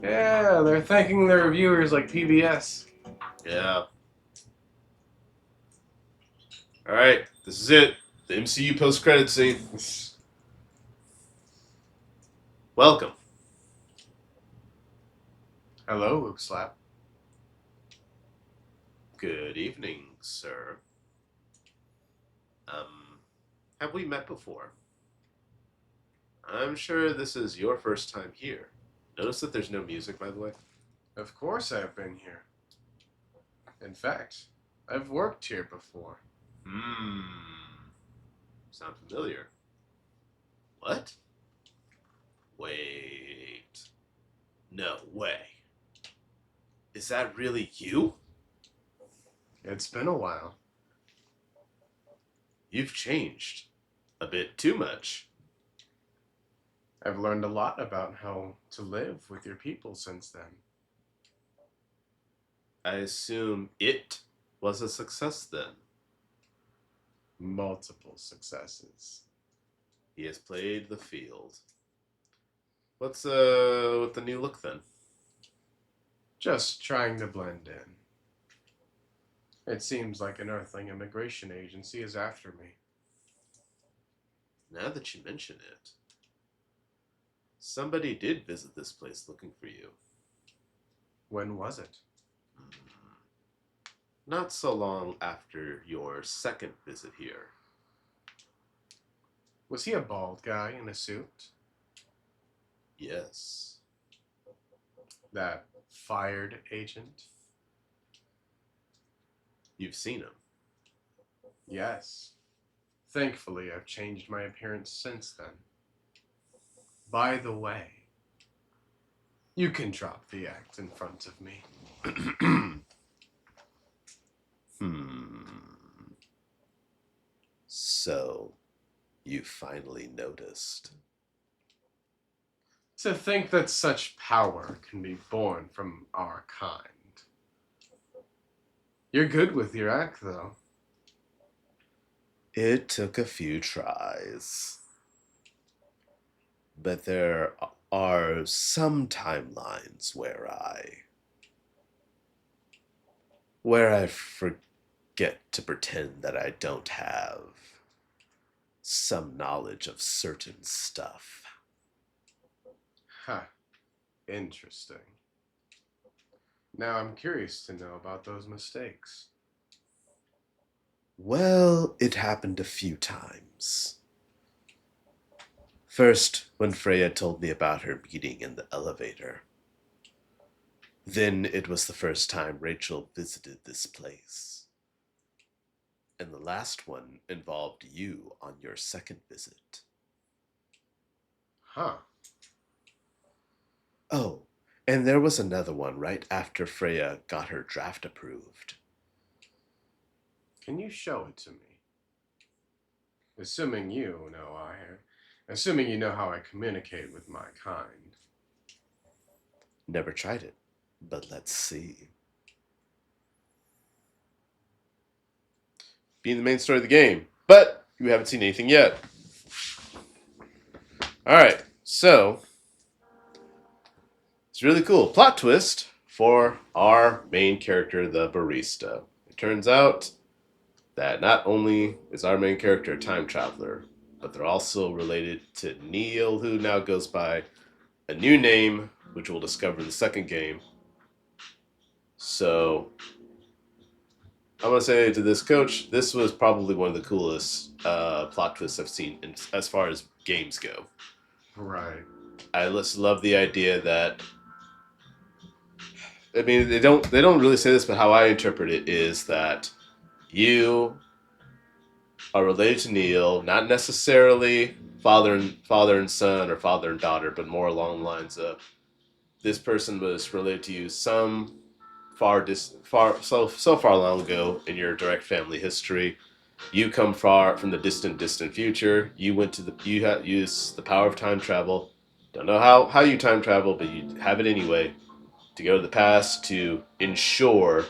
Yeah, they're thanking their viewers like PBS. Yeah. Alright, this is it. The MCU post-credit scene. Welcome. Hello, Whoop Slap. Good evening, sir. Have we met before? I'm sure this is your first time here. Notice that there's no music, by the way. Of course I've been here. In fact, I've worked here before. Sound familiar? What? Wait. No way. Is that really you? It's been a while. You've changed. A bit too much. I've learned a lot about how to live with your people since then. I assume it was a success then. Multiple successes. He has played the field. What's with the new look then? Just trying to blend in. It seems like an Earthling immigration agency is after me. Now that you mention it, somebody did visit this place looking for you. When was it? Not so long after your second visit here. Was he a bald guy in a suit? Yes. That fired agent? You've seen him. Yes. Thankfully, I've changed my appearance since then. By the way, you can drop the act in front of me. So, you finally noticed. To think that such power can be born from our kind. You're good with your act, though. It took a few tries. But there are some timelines where I forget to pretend that I don't have some knowledge of certain stuff. Huh. Interesting. Now I'm curious to know about those mistakes. Well, it happened a few times. First, when Freya told me about her meeting in the elevator. Then it was the first time Rachel visited this place. And the last one involved you on your second visit. Huh. Oh, and there was another one right after Freya got her draft approved. Can you show it to me? Assuming you know how I communicate with my kind. Never tried it, but let's see. Being the main story of the game, but you haven't seen anything yet. Alright, so it's really cool. Plot twist for our main character, the barista. It turns out that not only is our main character a time traveler, but they're also related to Neil, who now goes by a new name, which we'll discover in the second game. So, I want to say to this coach, this was probably one of the coolest plot twists I've seen as far as games go. Right. I just love the idea that I mean, they don't really say this, but how I interpret it is that you are related to Neil, not necessarily father and son or father and daughter, but more along the lines of this person was related to you some so far long ago in your direct family history. You come far from the distant future. You used the power of time travel. Don't know how you time travel, but you have it anyway to go to the past to ensure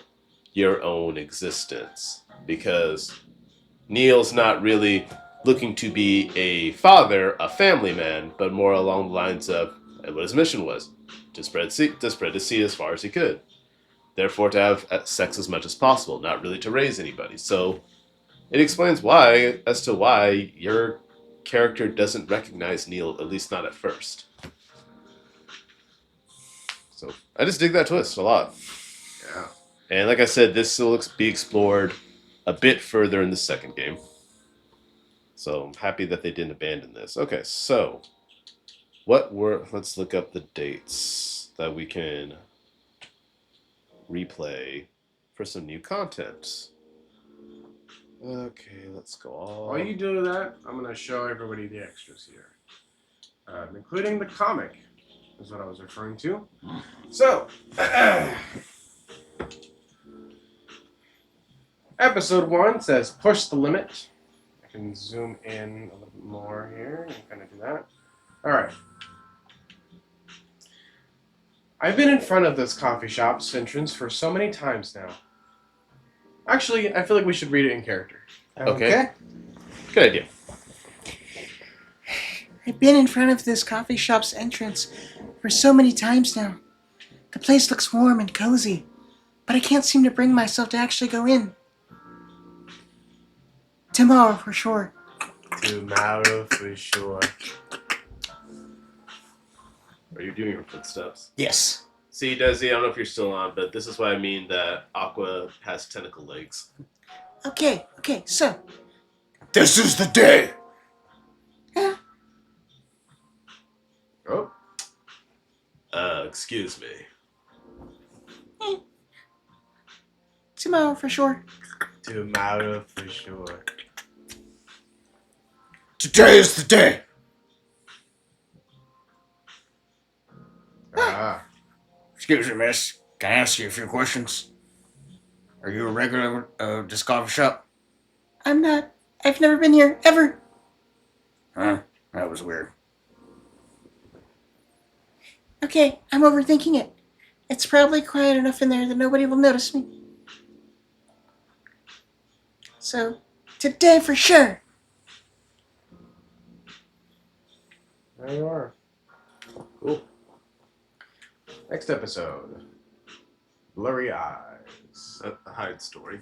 your own existence. Because Neil's not really looking to be a father, a family man, but more along the lines of what his mission was to spread the seed as far as he could. Therefore, to have sex as much as possible, not really to raise anybody. So it explains why your character doesn't recognize Neil, at least not at first. So I just dig that twist a lot. Yeah. And like I said, this will be explored a bit further in the second game. So I'm happy that they didn't abandon this. Okay, so let's look up the dates that we can replay for some new content. Okay, let's go all. While you do that, I'm going to show everybody the extras here, including the comic, is what I was referring to. So, episode 1 says "Push the Limit." I can zoom in a little bit more here and kind of do that. All right. I've been in front of this coffee shop's entrance for so many times now. Actually, I feel like we should read it in character. Okay. Good idea. I've been in front of this coffee shop's entrance for so many times now. The place looks warm and cozy, but I can't seem to bring myself to actually go in. Tomorrow, for sure. Tomorrow for sure. Are you doing your footsteps? Yes. See, Desi, I don't know if you're still on, but this is what I mean that Aqua has tentacle legs. Okay, so. This is the day. Oh, Excuse me. Tomorrow, for sure. tomorrow for sure. Today is the day. Ah, Excuse me, miss. Can I ask you a few questions? Are you a regular at this coffee shop? I'm not. I've never been here, ever. Huh? That was weird. Okay, I'm overthinking it. It's probably quiet enough in there that nobody will notice me. So, today for sure. there you are. Cool. Next episode. Blurry Eyes. A Hyde story.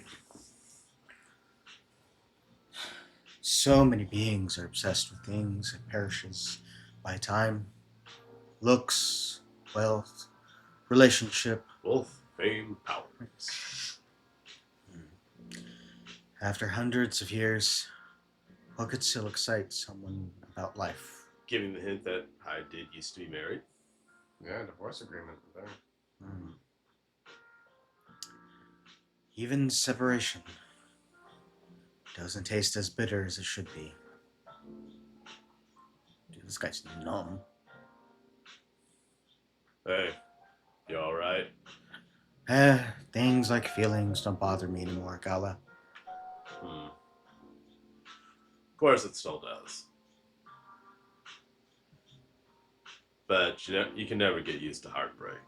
So many beings are obsessed with things that perishes by time, looks, wealth, relationship. Wealth, fame, power. After hundreds of years, what could still excite someone about life? Giving the hint that Hyde did used to be married. Yeah, divorce agreement there. Hmm. Even separation doesn't taste as bitter as it should be. Dude, this guy's numb. Hey, you alright? Things like feelings don't bother me anymore, Gala. Of course it still does. But you can never get used to heartbreak.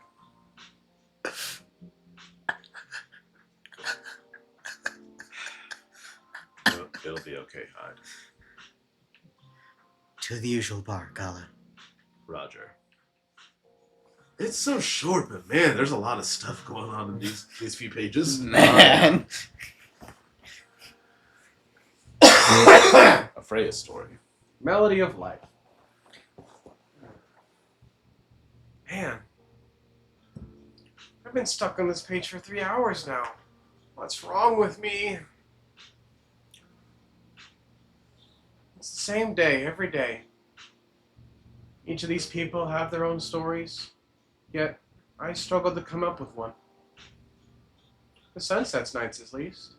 It'll be okay, Hyde. To the usual bar, Gala. Roger. It's so short, but man, there's a lot of stuff going on in these few pages. Man. A Freya story. Melody of Life. Man, I've been stuck on this page for 3 hours now. What's wrong with me? It's the same day every day. Each of these people have their own stories, yet I struggle to come up with one. The Sunsets nights, at least.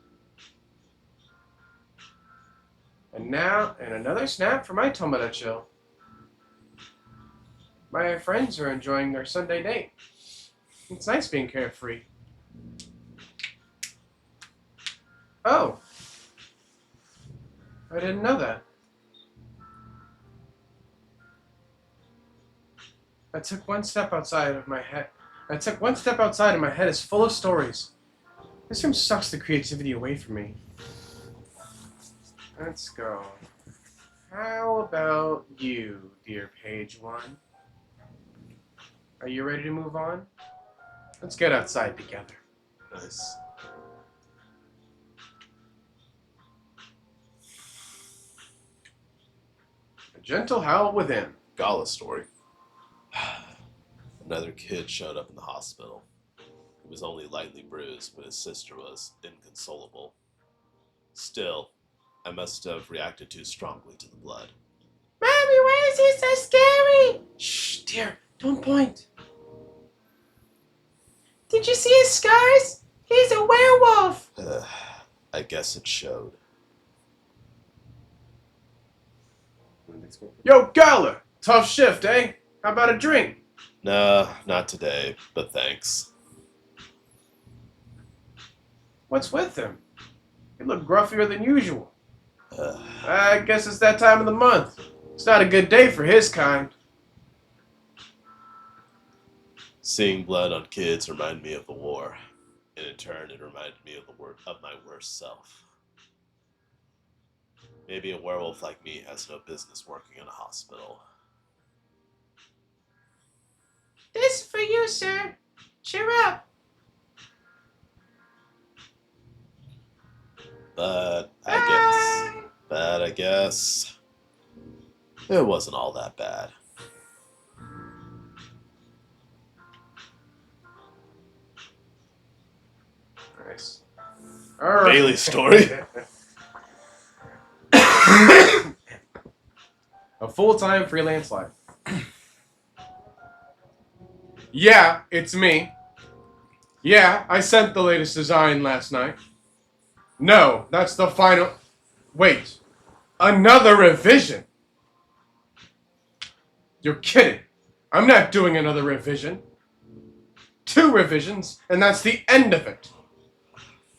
And now, and another snap for my Tomada chill. My friends are enjoying their Sunday date. It's nice being carefree. Oh. I didn't know that. I took one step outside of my head. I took one step outside and my head is full of stories. This room sucks the creativity away from me. Let's go. How about you, dear page one? Are you ready to move on? Let's get outside together. Nice. A gentle howl within. Gala story. Another kid showed up in the hospital. He was only lightly bruised, but his sister was inconsolable. Still, I must have reacted too strongly to the blood. Mommy, why is he so scary? Shh, dear, don't point. Did you see his scars? He's a werewolf. I guess it showed. Yo, Gala! Tough shift, eh? How about a drink? Nah, not today, but thanks. What's with him? He looked gruffier than usual. I guess it's that time of the month. It's not a good day for his kind. Seeing blood on kids reminded me of the war, and in turn, it reminded me of my worst self. Maybe a werewolf like me has no business working in a hospital. This is for you, sir. Cheer up. But I guess it wasn't all that bad. Nice. All right. Bailey story. A full-time freelance life. Yeah, it's me. Yeah, I sent the latest design last night. No, that's the final... Wait. Another revision? You're kidding. I'm not doing another revision. 2 revisions, and that's the end of it.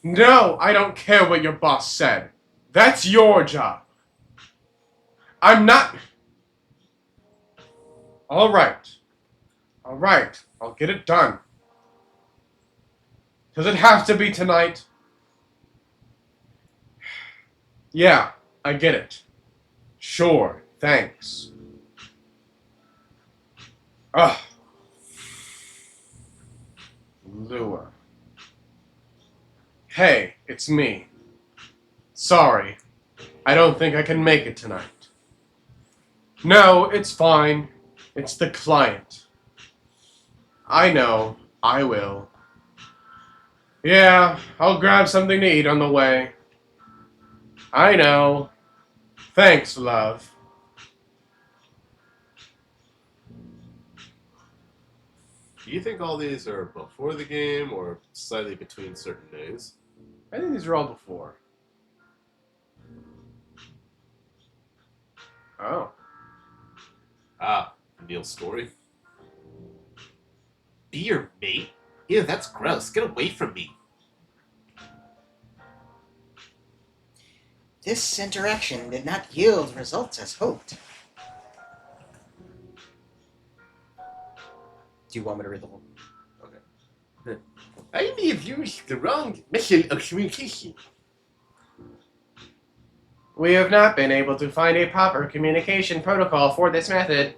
No, I don't care what your boss said. That's your job. I'm not... All right. I'll get it done. Does it have to be tonight? Yeah, I get it. Sure, thanks. Ugh. Lua. Hey, it's me. Sorry. I don't think I can make it tonight. No, it's fine. It's the client. I know. I will. Yeah, I'll grab something to eat on the way. I know. Thanks, love. Do you think all these are before the game or slightly between certain days? I think these are all before. Oh. Ah, Neil's story. Beer, mate? Ew, that's gross. Get away from me. This interaction did not yield results as hoped. Do you want me to read the whole? I may have used the wrong method of communication. We have not been able to find a proper communication protocol for this method.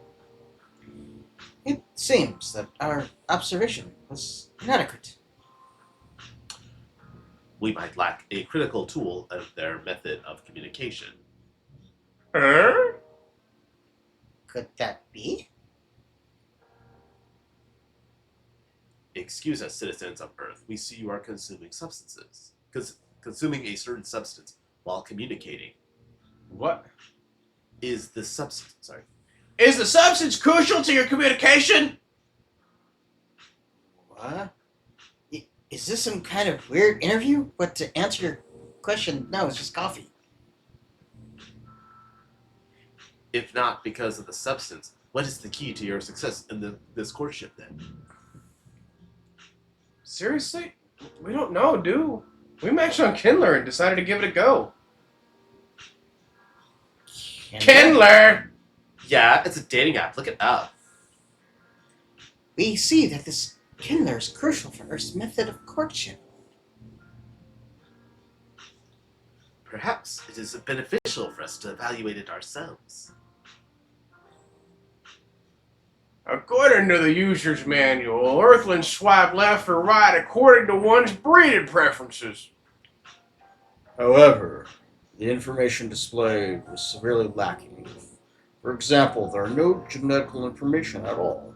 It seems that our observation was inadequate. We might lack a critical tool of their method of communication. Huh? Could that be? Excuse us, citizens of Earth. We see you are consuming substances. Consuming a certain substance while communicating. What? Is the substance... Sorry. Is the substance crucial to your communication? What? Is this some kind of weird interview? But to answer your question, no, it's just coffee. If not because of the substance, what is the key to your success in this courtship then? Seriously? We don't know, do? We matched on Kindler and decided to give it a go. Kindler! Yeah, it's a dating app. Look it up. We see that this Kindler is crucial for Earth's method of courtship. Perhaps it is beneficial for us to evaluate it ourselves. According to the user's manual, Earthlings swipe left or right according to one's breeding preferences. However, the information displayed was severely lacking. For example, there are no genetical information at all.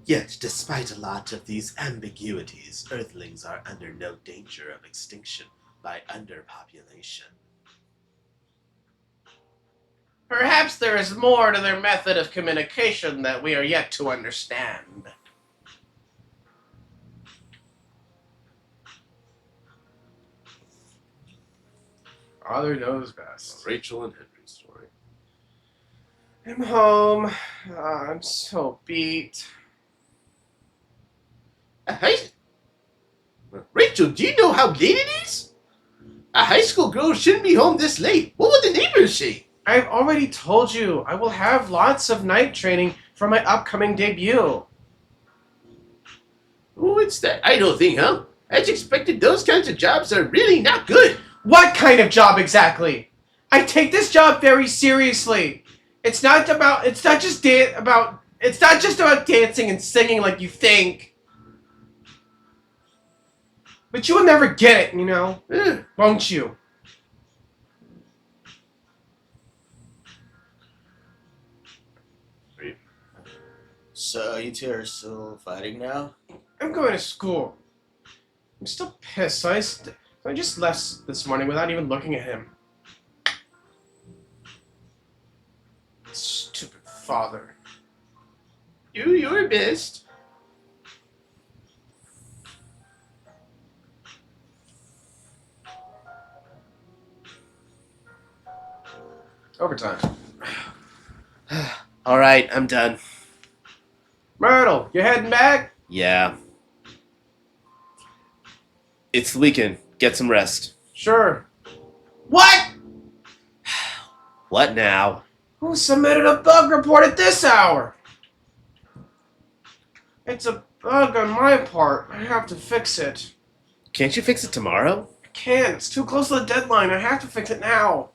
Yet, despite a lot of these ambiguities, Earthlings are under no danger of extinction by underpopulation. Perhaps there is more to their method of communication that we are yet to understand. Father knows best. Rachel and Henry's story. I'm home. I'm so beat. Rachel, do you know how late it is? A high school girl shouldn't be home this late. What would the neighbors say? I've already told you I will have lots of night training for my upcoming debut. Oh, it's that idle thing, huh? I just expected those kinds of jobs are really not good. What kind of job exactly? I take this job very seriously. It's not just about dancing and singing like you think. But you will never get it, you know? Won't you? So you two are still fighting now? I'm going to school. I'm still pissed. So I just left this morning without even looking at him. Stupid father. Do your best. Overtime. All right, I'm done. Myrtle, you heading back? Yeah. It's the weekend. Get some rest. Sure. What? What now? Who submitted a bug report at this hour? It's a bug on my part. I have to fix it. Can't you fix it tomorrow? I can't. It's too close to the deadline. I have to fix it now.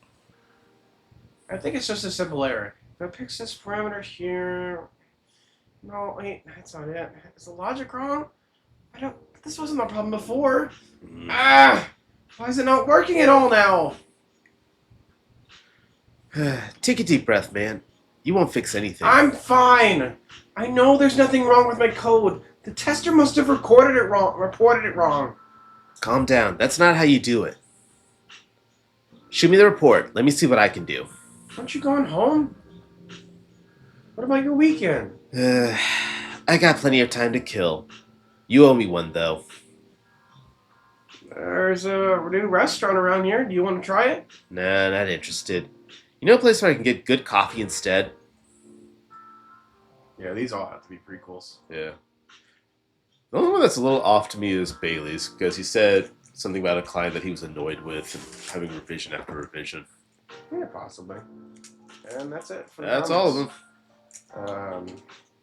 I think it's just a simple error. If I fix this parameter here... No, wait, that's not it. Is the logic wrong? This wasn't my problem before. Ah! Why is it not working at all now? Take a deep breath, man. You won't fix anything. I'm fine. I know there's nothing wrong with my code. The tester must have reported it wrong. Calm down. That's not how you do it. Shoot me the report. Let me see what I can do. Aren't you going home? What about your weekend? I got plenty of time to kill. You owe me one, though. There's a new restaurant around here. Do you want to try it? Nah, not interested. You know a place where I can get good coffee instead? Yeah, these all have to be prequels. Yeah. The only one that's a little off to me is Bailey's, because he said something about a client that he was annoyed with and having revision after revision. Yeah, possibly. And that's it. For the That's all of them. comments.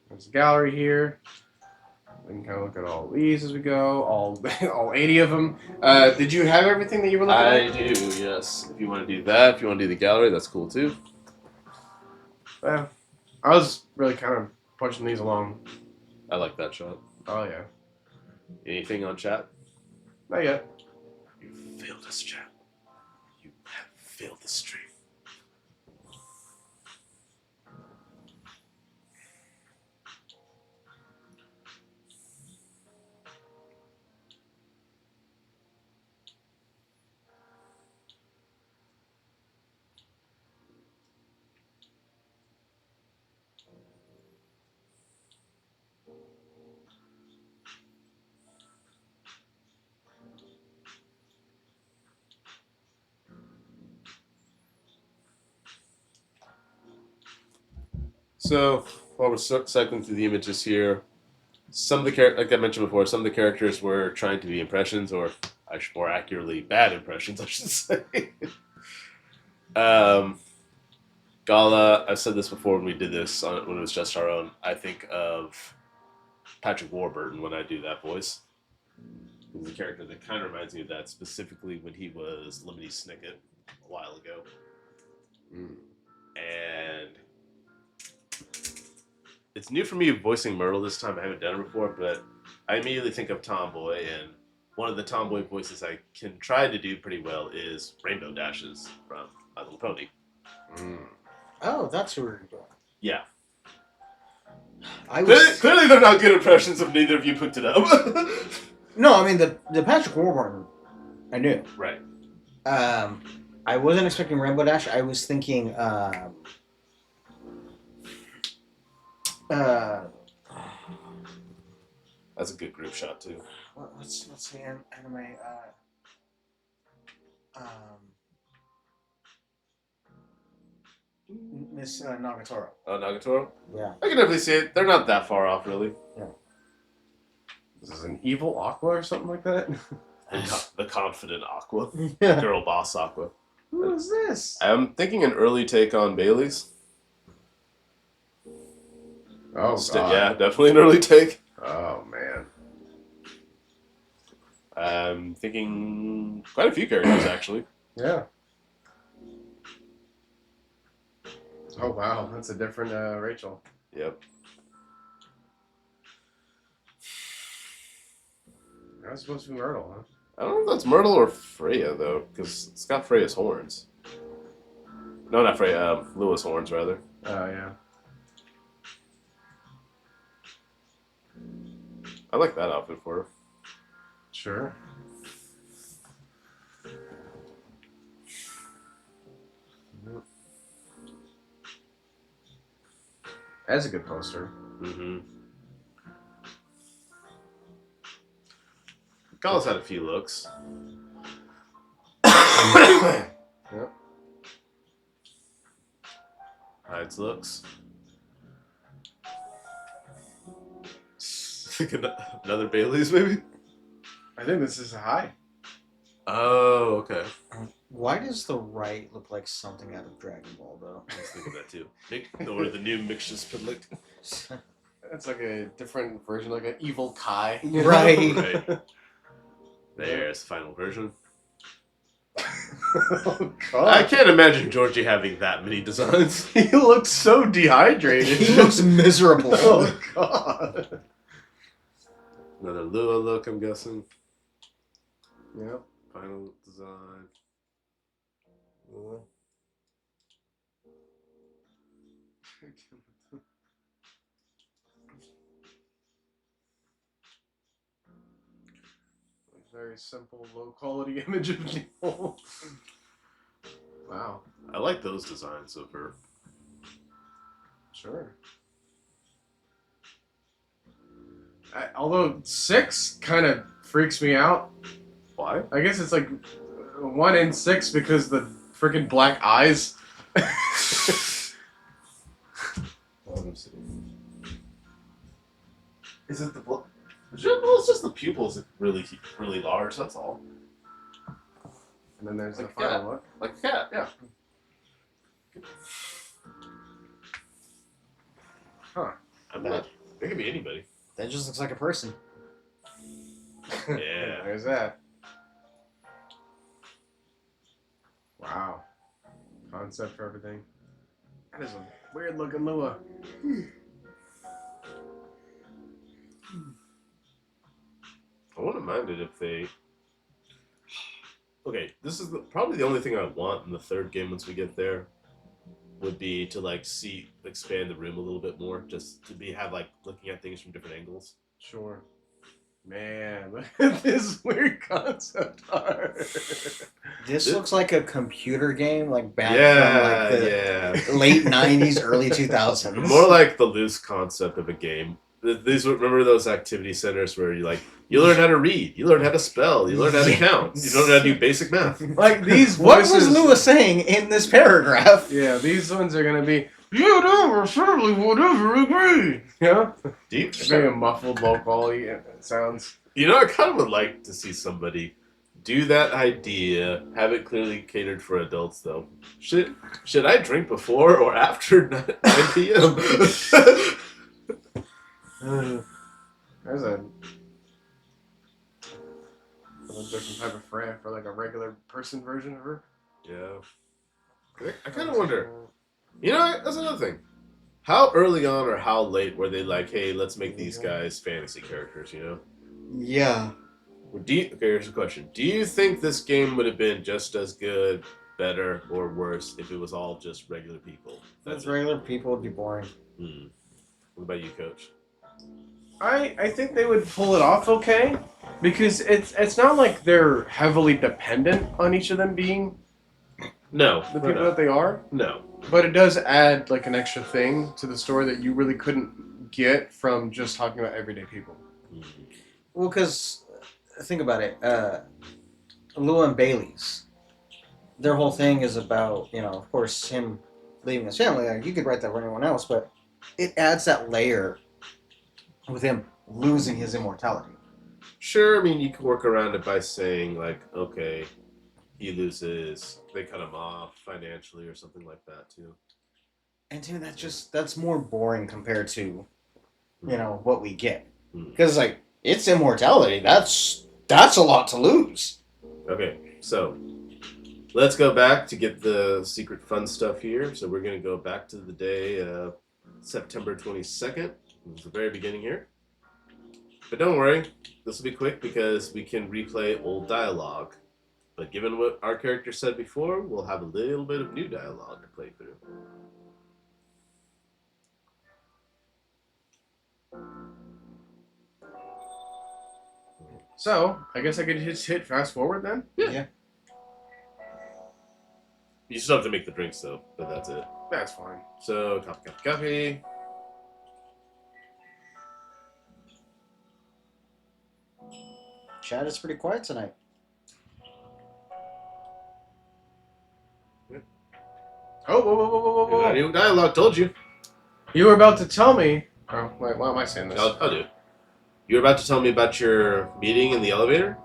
There's a gallery here. We can kind of look at all these as we go. All 80 of them. Did you have everything that you were looking I at? do, yes. If you want to do that, if you want to do the gallery, that's cool too. Yeah. I was really kind of pushing these along. I like that shot. Oh, yeah. Anything on chat? Not yet. You failed us, chat. You have failed the stream. So while we're cycling through the images here, some of the characters, like I mentioned before, some of the characters were trying to be impressions, or more accurately, bad impressions, I should say. Gala, I've said this before when we did this when it was just our own. I think of Patrick Warburton when I do that voice. He's a character that kind of reminds me of that, specifically when he was Lemony Snicket a while ago. And it's new for me voicing Myrtle this time. I haven't done it before, but I immediately think of Tomboy, and one of the Tomboy voices I can try to do pretty well is Rainbow Dashes from My Little Pony. Oh, that's who we're doing. Yeah. I was Clearly they're not good impressions if neither of you picked it up. no, I mean the Patrick Warburton, I knew. Right. I wasn't expecting Rainbow Dash. I was thinking, That's a good group shot, too. what's the anime? Miss Nagatoro. Oh, Nagatoro? Yeah. I can definitely see it. They're not that far off, really. This is an evil Aqua or something like that? The confident Aqua. Yeah. Girl boss Aqua. Who is this? I'm thinking an early take on Bailey's. Oh, God. Yeah, definitely an early take. Oh, man. I'm thinking quite a few characters, actually. Yeah. Oh, wow. That's a different Rachel. Yep. That was supposed to be Myrtle, huh? I don't know if that's Myrtle or Freya, though, because it's got Freya's horns. No, not Freya. Lewis horns, rather. Oh, yeah. I like that outfit for her. Sure. That's a good poster. Mm-hmm. Gala's had a few looks. Yep. Hides looks. Think another Bailey's, maybe? I think this is a high. Oh, okay. Why does the right look like something out of Dragon Ball, though? I was thinking that too. Or the new Mixtus Pidlick. It's like a different version, like an evil Kai. Right. Right. There's the final version. Oh, I God. can't imagine Georgie having that many designs. He looks so dehydrated. He looks miserable. Oh, God. Another Lua look, I'm guessing. Yep. Final design. Lua. Very simple, low quality image of Neil. Wow. I like those designs of her. Sure. Although 6 kind of freaks me out. Why? I guess it's like 1 in 6 because the freaking black eyes. Let me see. Is it the well, it's just the pupils that really large, that's all. And then there's Like the final that. look. Like a cat. Yeah. Huh. I'm not. It could be anybody. That just looks like a person. Yeah. There's that. Wow. Concept for everything. That is a weird looking Lua. I wouldn't mind it if they. Okay, this is probably the only thing I want in the third game once we get there. Would be to expand the room a little bit more, just to have looking at things from different angles. Sure. Man, look at this weird concept art. This looks like a computer game, like back from like the yeah. late 90s, early 2000s. More like the loose concept of a game. These remember those activity centers where you learn how to read, you learn how to spell, you learn how to count, you learn how to do basic math. Like these What voices. was Lewis saying in this paragraph? Yeah, these ones are gonna be You don't certainly would ever agree. Yeah? Deep. Very muffled, low quality sounds. You know, I kind of would like to see somebody do that idea, have it clearly catered for adults, though. Should I drink before or after 9 p.m.? There's a different type of Freya for like a regular person version of her. Yeah. I kind of wonder. You know, that's another thing. How early on or how late were they like, hey, let's make these guys fantasy characters, you know? Yeah. Okay, here's a question. Do you think this game would have been just as good, better, or worse if it was all just regular people? That's regular people would be boring. What about you, Coach? I think they would pull it off okay, because it's not like they're heavily dependent on each of them being No. the people that they are, No. but it does add like an extra thing to the story that you really couldn't get from just talking about everyday people. Well, because think about it, Llewyn Bailey's, their whole thing is about, you know, of course, him leaving his family. Like, you could write that for anyone else, but it adds that layer with him losing his immortality. Sure, I mean, you could work around it by saying, like, okay, he loses, they cut him off financially or something like that, too. And to me, that's more boring compared to, you know, what we get. Hmm. Because, like, it's immortality. That's a lot to lose. Okay, so let's go back to get the secret fun stuff here. So we're going to go back to the day of September 22nd. It was the very beginning here. But don't worry, this will be quick because we can replay old dialogue. But given what our character said before, we'll have a little bit of new dialogue to play through. So I guess I could just hit fast forward then. Yeah. You still have to make the drinks though, but that's it. That's fine. So, coffee. Chad is pretty quiet tonight. Oh, whoa, whoa, whoa, whoa, whoa, whoa! New dialogue, told you. You were about to tell me. Oh, wait, why am I saying this? I'll do. You were about to tell me about your meeting in the elevator?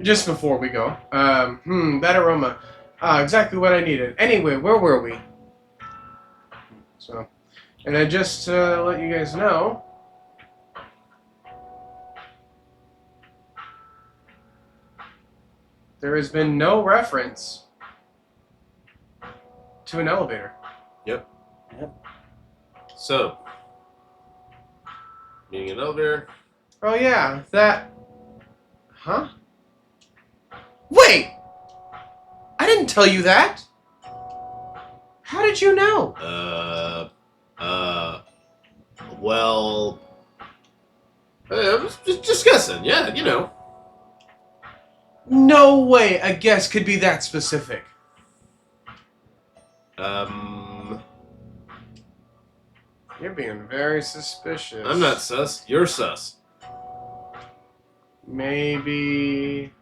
Just before we go. That aroma. Exactly what I needed. Anyway, where were we? So, and I just let you guys know. There has been no reference to an elevator. So, meeting in an elevator. Oh yeah, that. Huh? Wait! I didn't tell you that! How did you know? Well, I was just guessing. Yeah, you know. No way a guess could be that specific. You're being very suspicious. I'm not sus. You're sus. Maybe.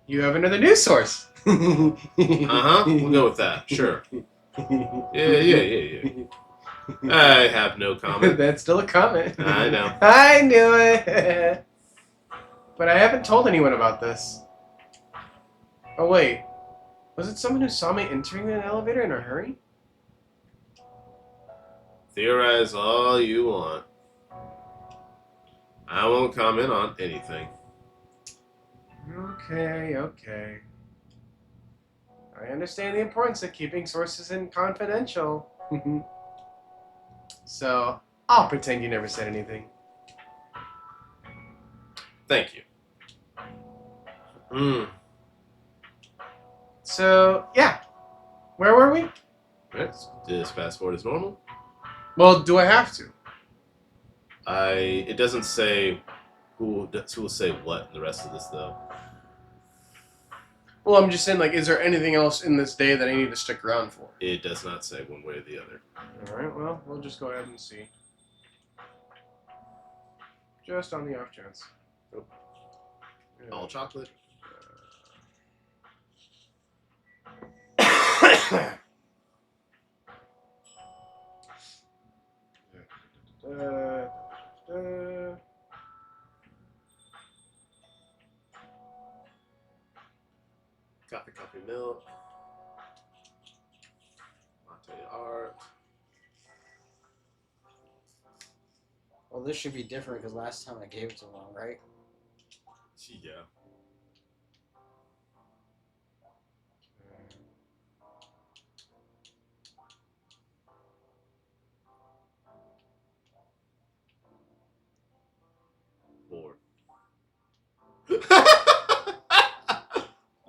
You have another news source. We'll go with that. Sure. Yeah. I have no comment. That's still a comment. I know. I knew it. But I haven't told anyone about this. Oh, wait. Was it someone who saw me entering an elevator in a hurry? Theorize all you want. I won't comment on anything. Okay. I understand the importance of keeping sources in confidential. So, I'll pretend you never said anything. Thank you. So, yeah. Where were we? Let's just fast forward as normal. Well, do I have to? It doesn't say who will say what in the rest of this though. Well, I'm just saying, like, is there anything else in this day that I need to stick around for? It does not say one way or the other. Alright, well, we'll just go ahead and see. Just on the off chance. Oh. All chocolate. Coffee milk. Latte art. Well, this should be different because last time I gave it to him, right? Yeah. Four.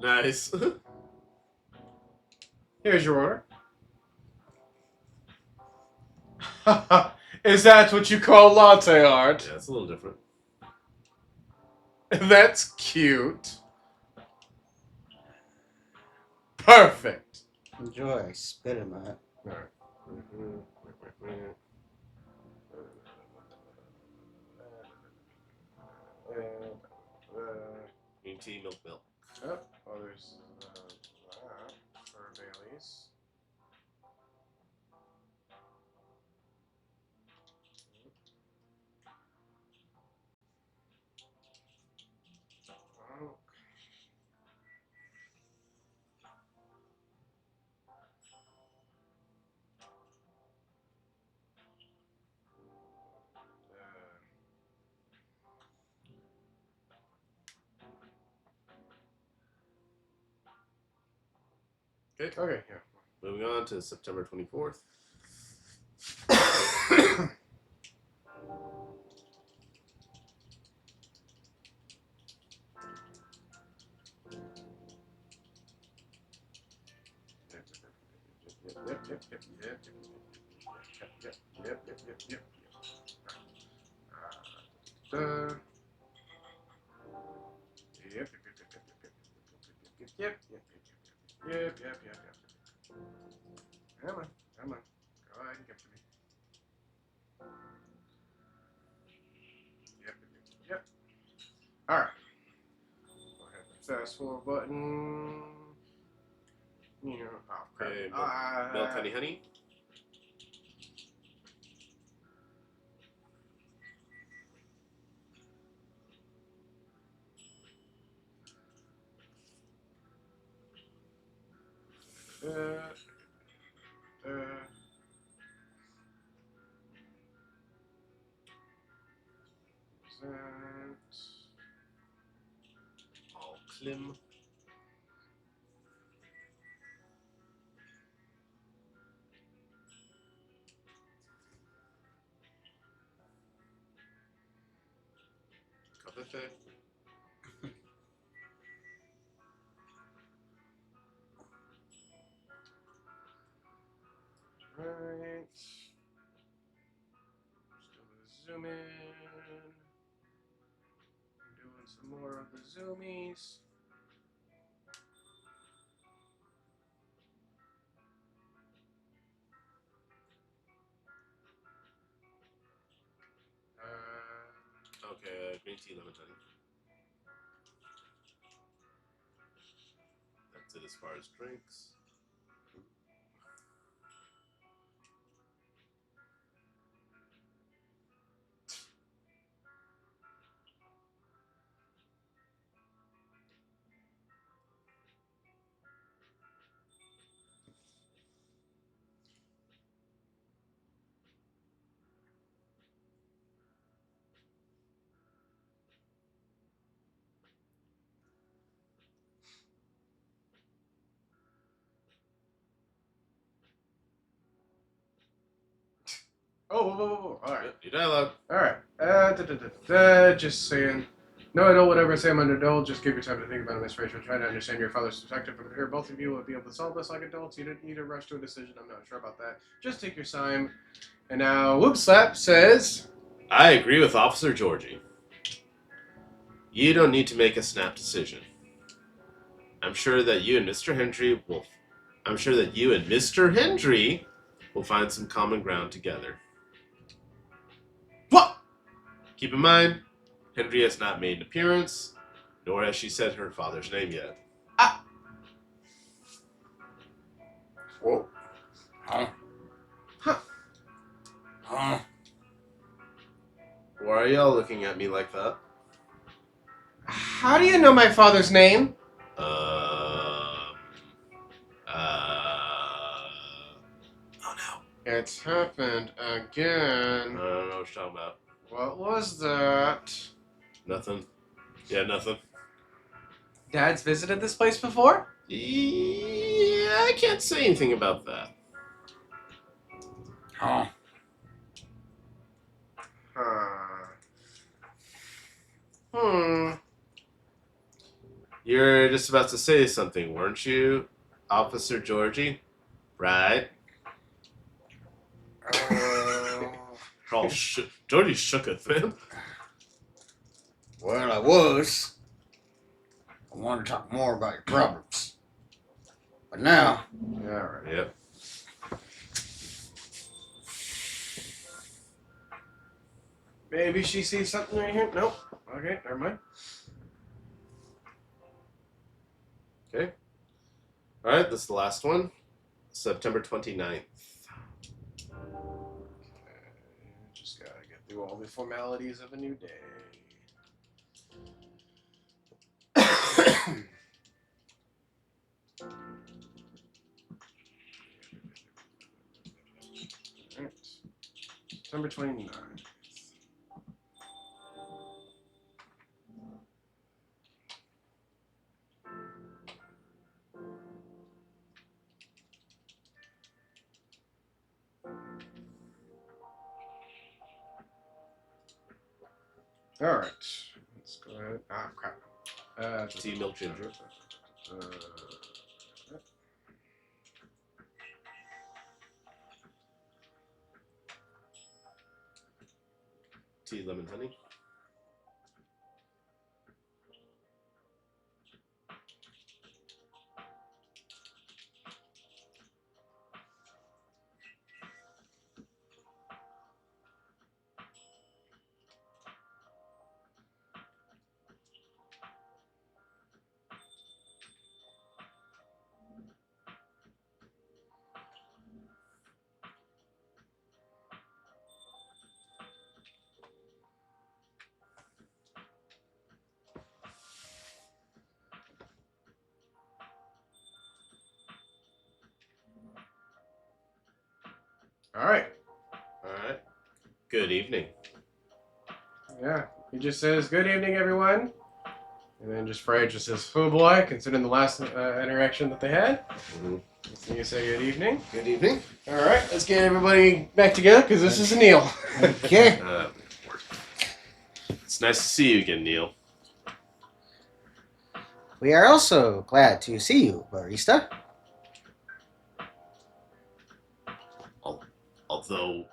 Nice. Here's your order. Is that what you call latte art? Yeah, it's a little different. That's cute. Perfect. Enjoy. I spit in that. Alright. Green tea, milk. Oh, there's that for Bailey's. Oh. Okay, yeah. Moving on to September 24th. Yep. Uh, Yep. Come on. Go ahead and give it to me. Yep. All right. Go ahead and fast forward button. You know, oh crap. Okay, milk, honey. All Klim. Café. Right. Still gonna zoom in. Doing some more of the zoomies. Okay, green tea, lemon honey. That's it as far as drinks. Whoa. All right. Yep, your dialogue. Alright. Just saying. No, I don't whatever say I'm an adult. Just give your time to think about it, Miss Rachel. Try to understand your father's perspective. From here, both of you will be able to solve this like adults. You didn't need to rush to a decision. I'm not sure about that. Just take your time. And now, Whoop Slap says, I agree with Officer Georgie. You don't need to make a snap decision. I'm sure that you and Mr. Hendry will find some common ground together. What? Keep in mind, Hendry has not made an appearance, nor has she said her father's name yet. Whoa. Huh? Huh. Huh? Why are y'all looking at me like that? How do you know my father's name? Uh. Oh no. It's happened I again. don't know what you're talking about. What was that? Nothing. Yeah, nothing. Dad's visited this place before? Yeah, I can't say anything about that. Huh? Huh. Hmm. You're just about to say something, weren't you, Officer Georgie? Right? Oh, Georgie shook it, man. Well, I was. I want to talk more about your problems. But now, Alright. Yep. Maybe she sees something right here? Nope. Okay, never mind. Okay. Alright, this is the last one. September 29th. Just gotta get through all the formalities of a new day. Alright. September 29th. Alright. Let's go ahead. Ah, crap. Tea, milk, ginger. Tea, lemon, honey. Alright. Alright. Good evening. Yeah. He just says, good evening, everyone. And then just Frey just says, oh boy, considering the last interaction that they had. Mm-hmm. So you say good evening. Good evening. Alright, let's get everybody back together because this is a Neil. okay. It's nice to see you again, Neil. We are also glad to see you, Barista. Although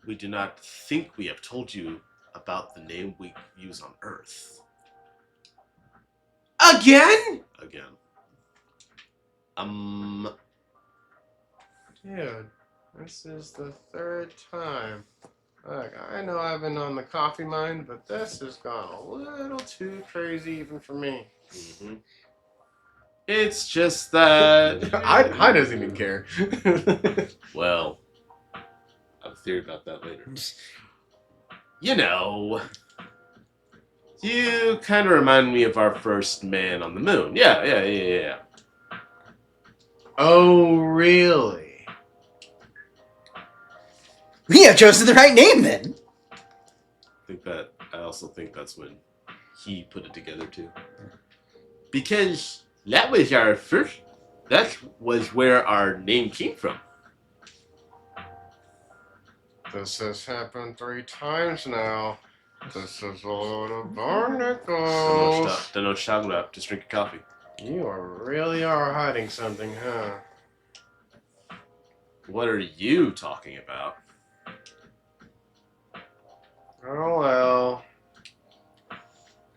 we do not think we have told you about the name we use on Earth. Again? Again. Dude, this is the third time. Look, I know I've been on the coffee mind, but this has gone a little too crazy even for me. Mm-hmm. It's just that... I doesn't even care. Well, I have a theory about that later. You know, you kind of remind me of our first man on the moon. Yeah. Oh, really? We have chosen the right name then. I also think that's when he put it together too. Because that was where our name came from. This has happened 3 times now. This is a load of barnacles. Don't know what you're talking about. Just drink your coffee. You really are hiding something, huh? What are you talking about? Oh well.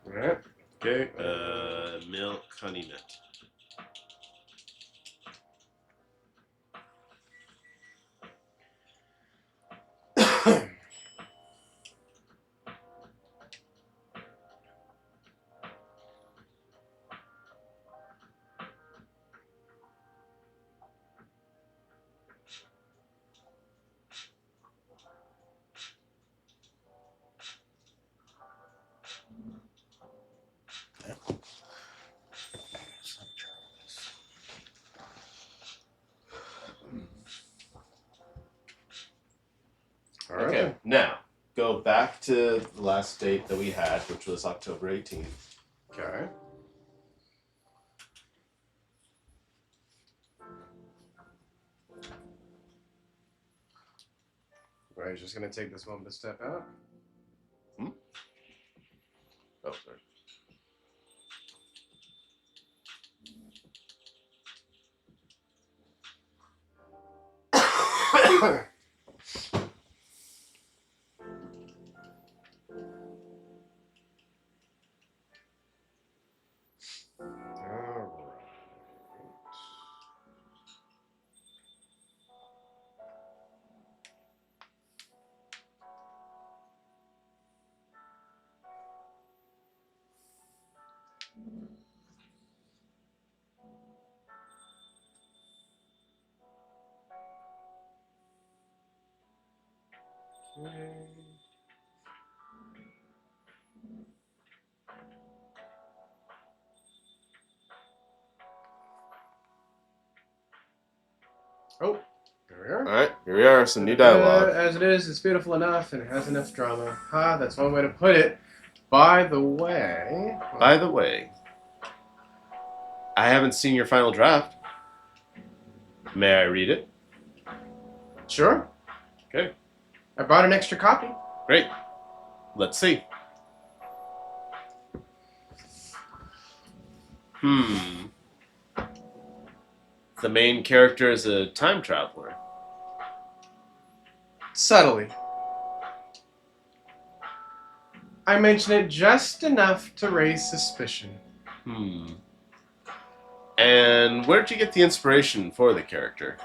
Alright. Okay. Milk honey nut. go back to the last date that we had, which was October 18th. Okay. Right, just gonna take this moment to step out. Oh, sorry. Oh, there we are. Alright, here we are, some new dialogue. As it is, it's beautiful enough and it has enough drama. That's one way to put it. By the way... By the way, I haven't seen your final draft. May I read it? Sure. Okay. I brought an extra copy. Great. Let's see. The main character is a time traveler. Subtly. I mention it just enough to raise suspicion. And where'd you get the inspiration for the character?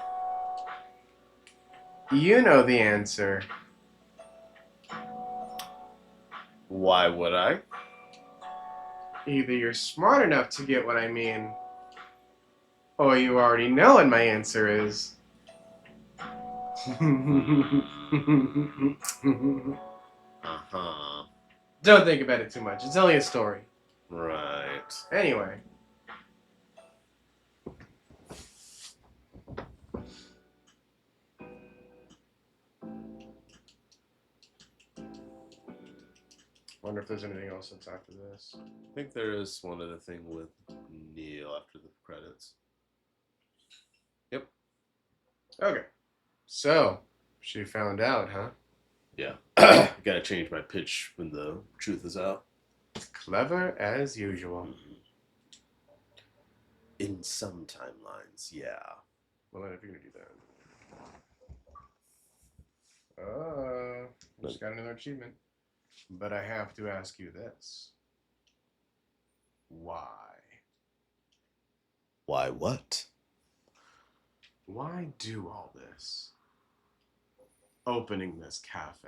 You know the answer. Why would I? Either you're smart enough to get what I mean, or you already know what my answer is. Uh-huh. Don't think about it too much. It's only a story. Right. Anyway. Wonder if there's anything else that's after this. I think there is one other thing with Neil after the credits. Yep. Okay. So, she found out, huh? Yeah. Gotta change my pitch when the truth is out. Clever as usual. In some timelines, yeah. Well, then if you're gonna do that. Just got another achievement. But I have to ask you this. Why? Why what? Why do all this? Opening this cafe.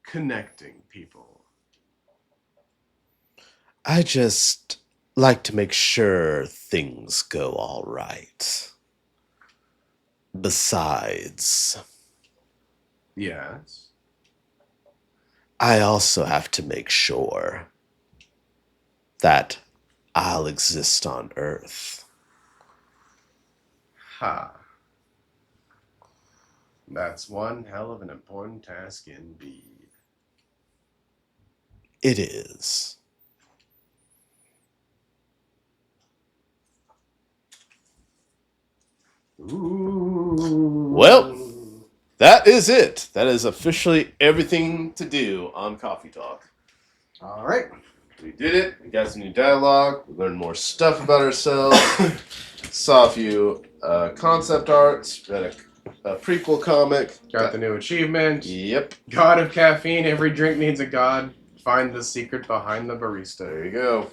Connecting people. I just like to make sure things go all right. Besides, Yes. I also have to make sure that I'll exist on Earth. Ha. That's one hell of an important task indeed. It is. Ooh. Well, that is it. That is officially everything to do on Coffee Talk. All right. We did it. We got some new dialogue. We learned more stuff about ourselves. Saw a few concept arts. Read a prequel comic. Got the new achievement. Yep. God of caffeine. Every drink needs a god. Find the secret behind the barista. There you go.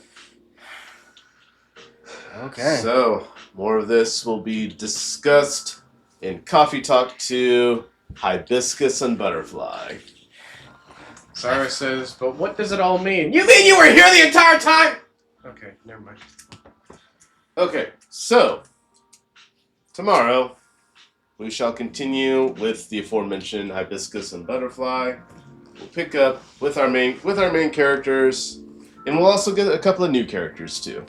Okay. So, more of this will be discussed in Coffee Talk 2, Hibiscus and Butterfly. Cyrus says, but what does it all mean? You mean you were here the entire time? Okay, never mind. Okay, so, tomorrow, we shall continue with the aforementioned Hibiscus and Butterfly. We'll pick up with our main characters, and we'll also get a couple of new characters too.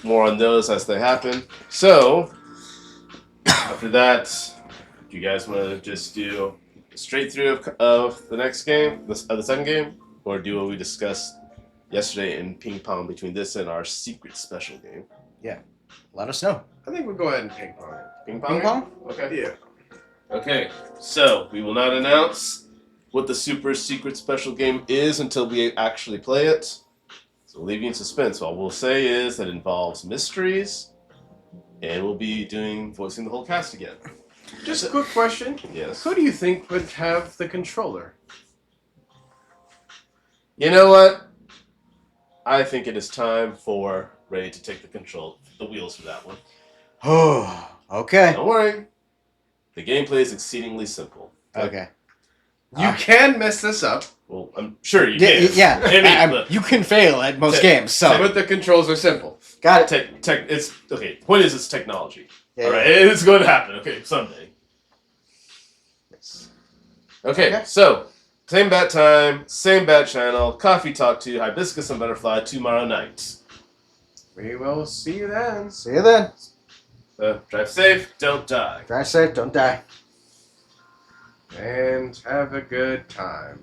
More on those as they happen. So, after that, do you guys want to just do straight through of the next game, the second game, or do what we discussed yesterday in ping pong between this and our secret special game? Let us know. I think we'll go ahead and ping pong it. Ping pong. Ping pong? Okay. Yeah. Okay. So we will not announce what the super secret special game is until we actually play it. So we'll leave you in suspense. All we'll say is that it involves mysteries, and we'll be voicing the whole cast again. Just a quick question. Yes. Who do you think would have the controller? You know what? I think it is time for Ray to take the wheels for that one. Oh, okay. Don't worry. The gameplay is exceedingly simple. Okay. You can mess this up, Well, I'm sure you Yeah, can. yeah. I mean, I- you can fail at most games, so but the controls are simple. got it. it's okay. The point is, it's technology. Yeah, All right, it's going to happen. Okay, someday. Yes. Okay, so same bat time, same bat channel. Coffee Talk 2, Hibiscus and Butterfly tomorrow night. We will see you then. See you then. Drive safe, don't die. Drive safe. Don't die. And have a good time.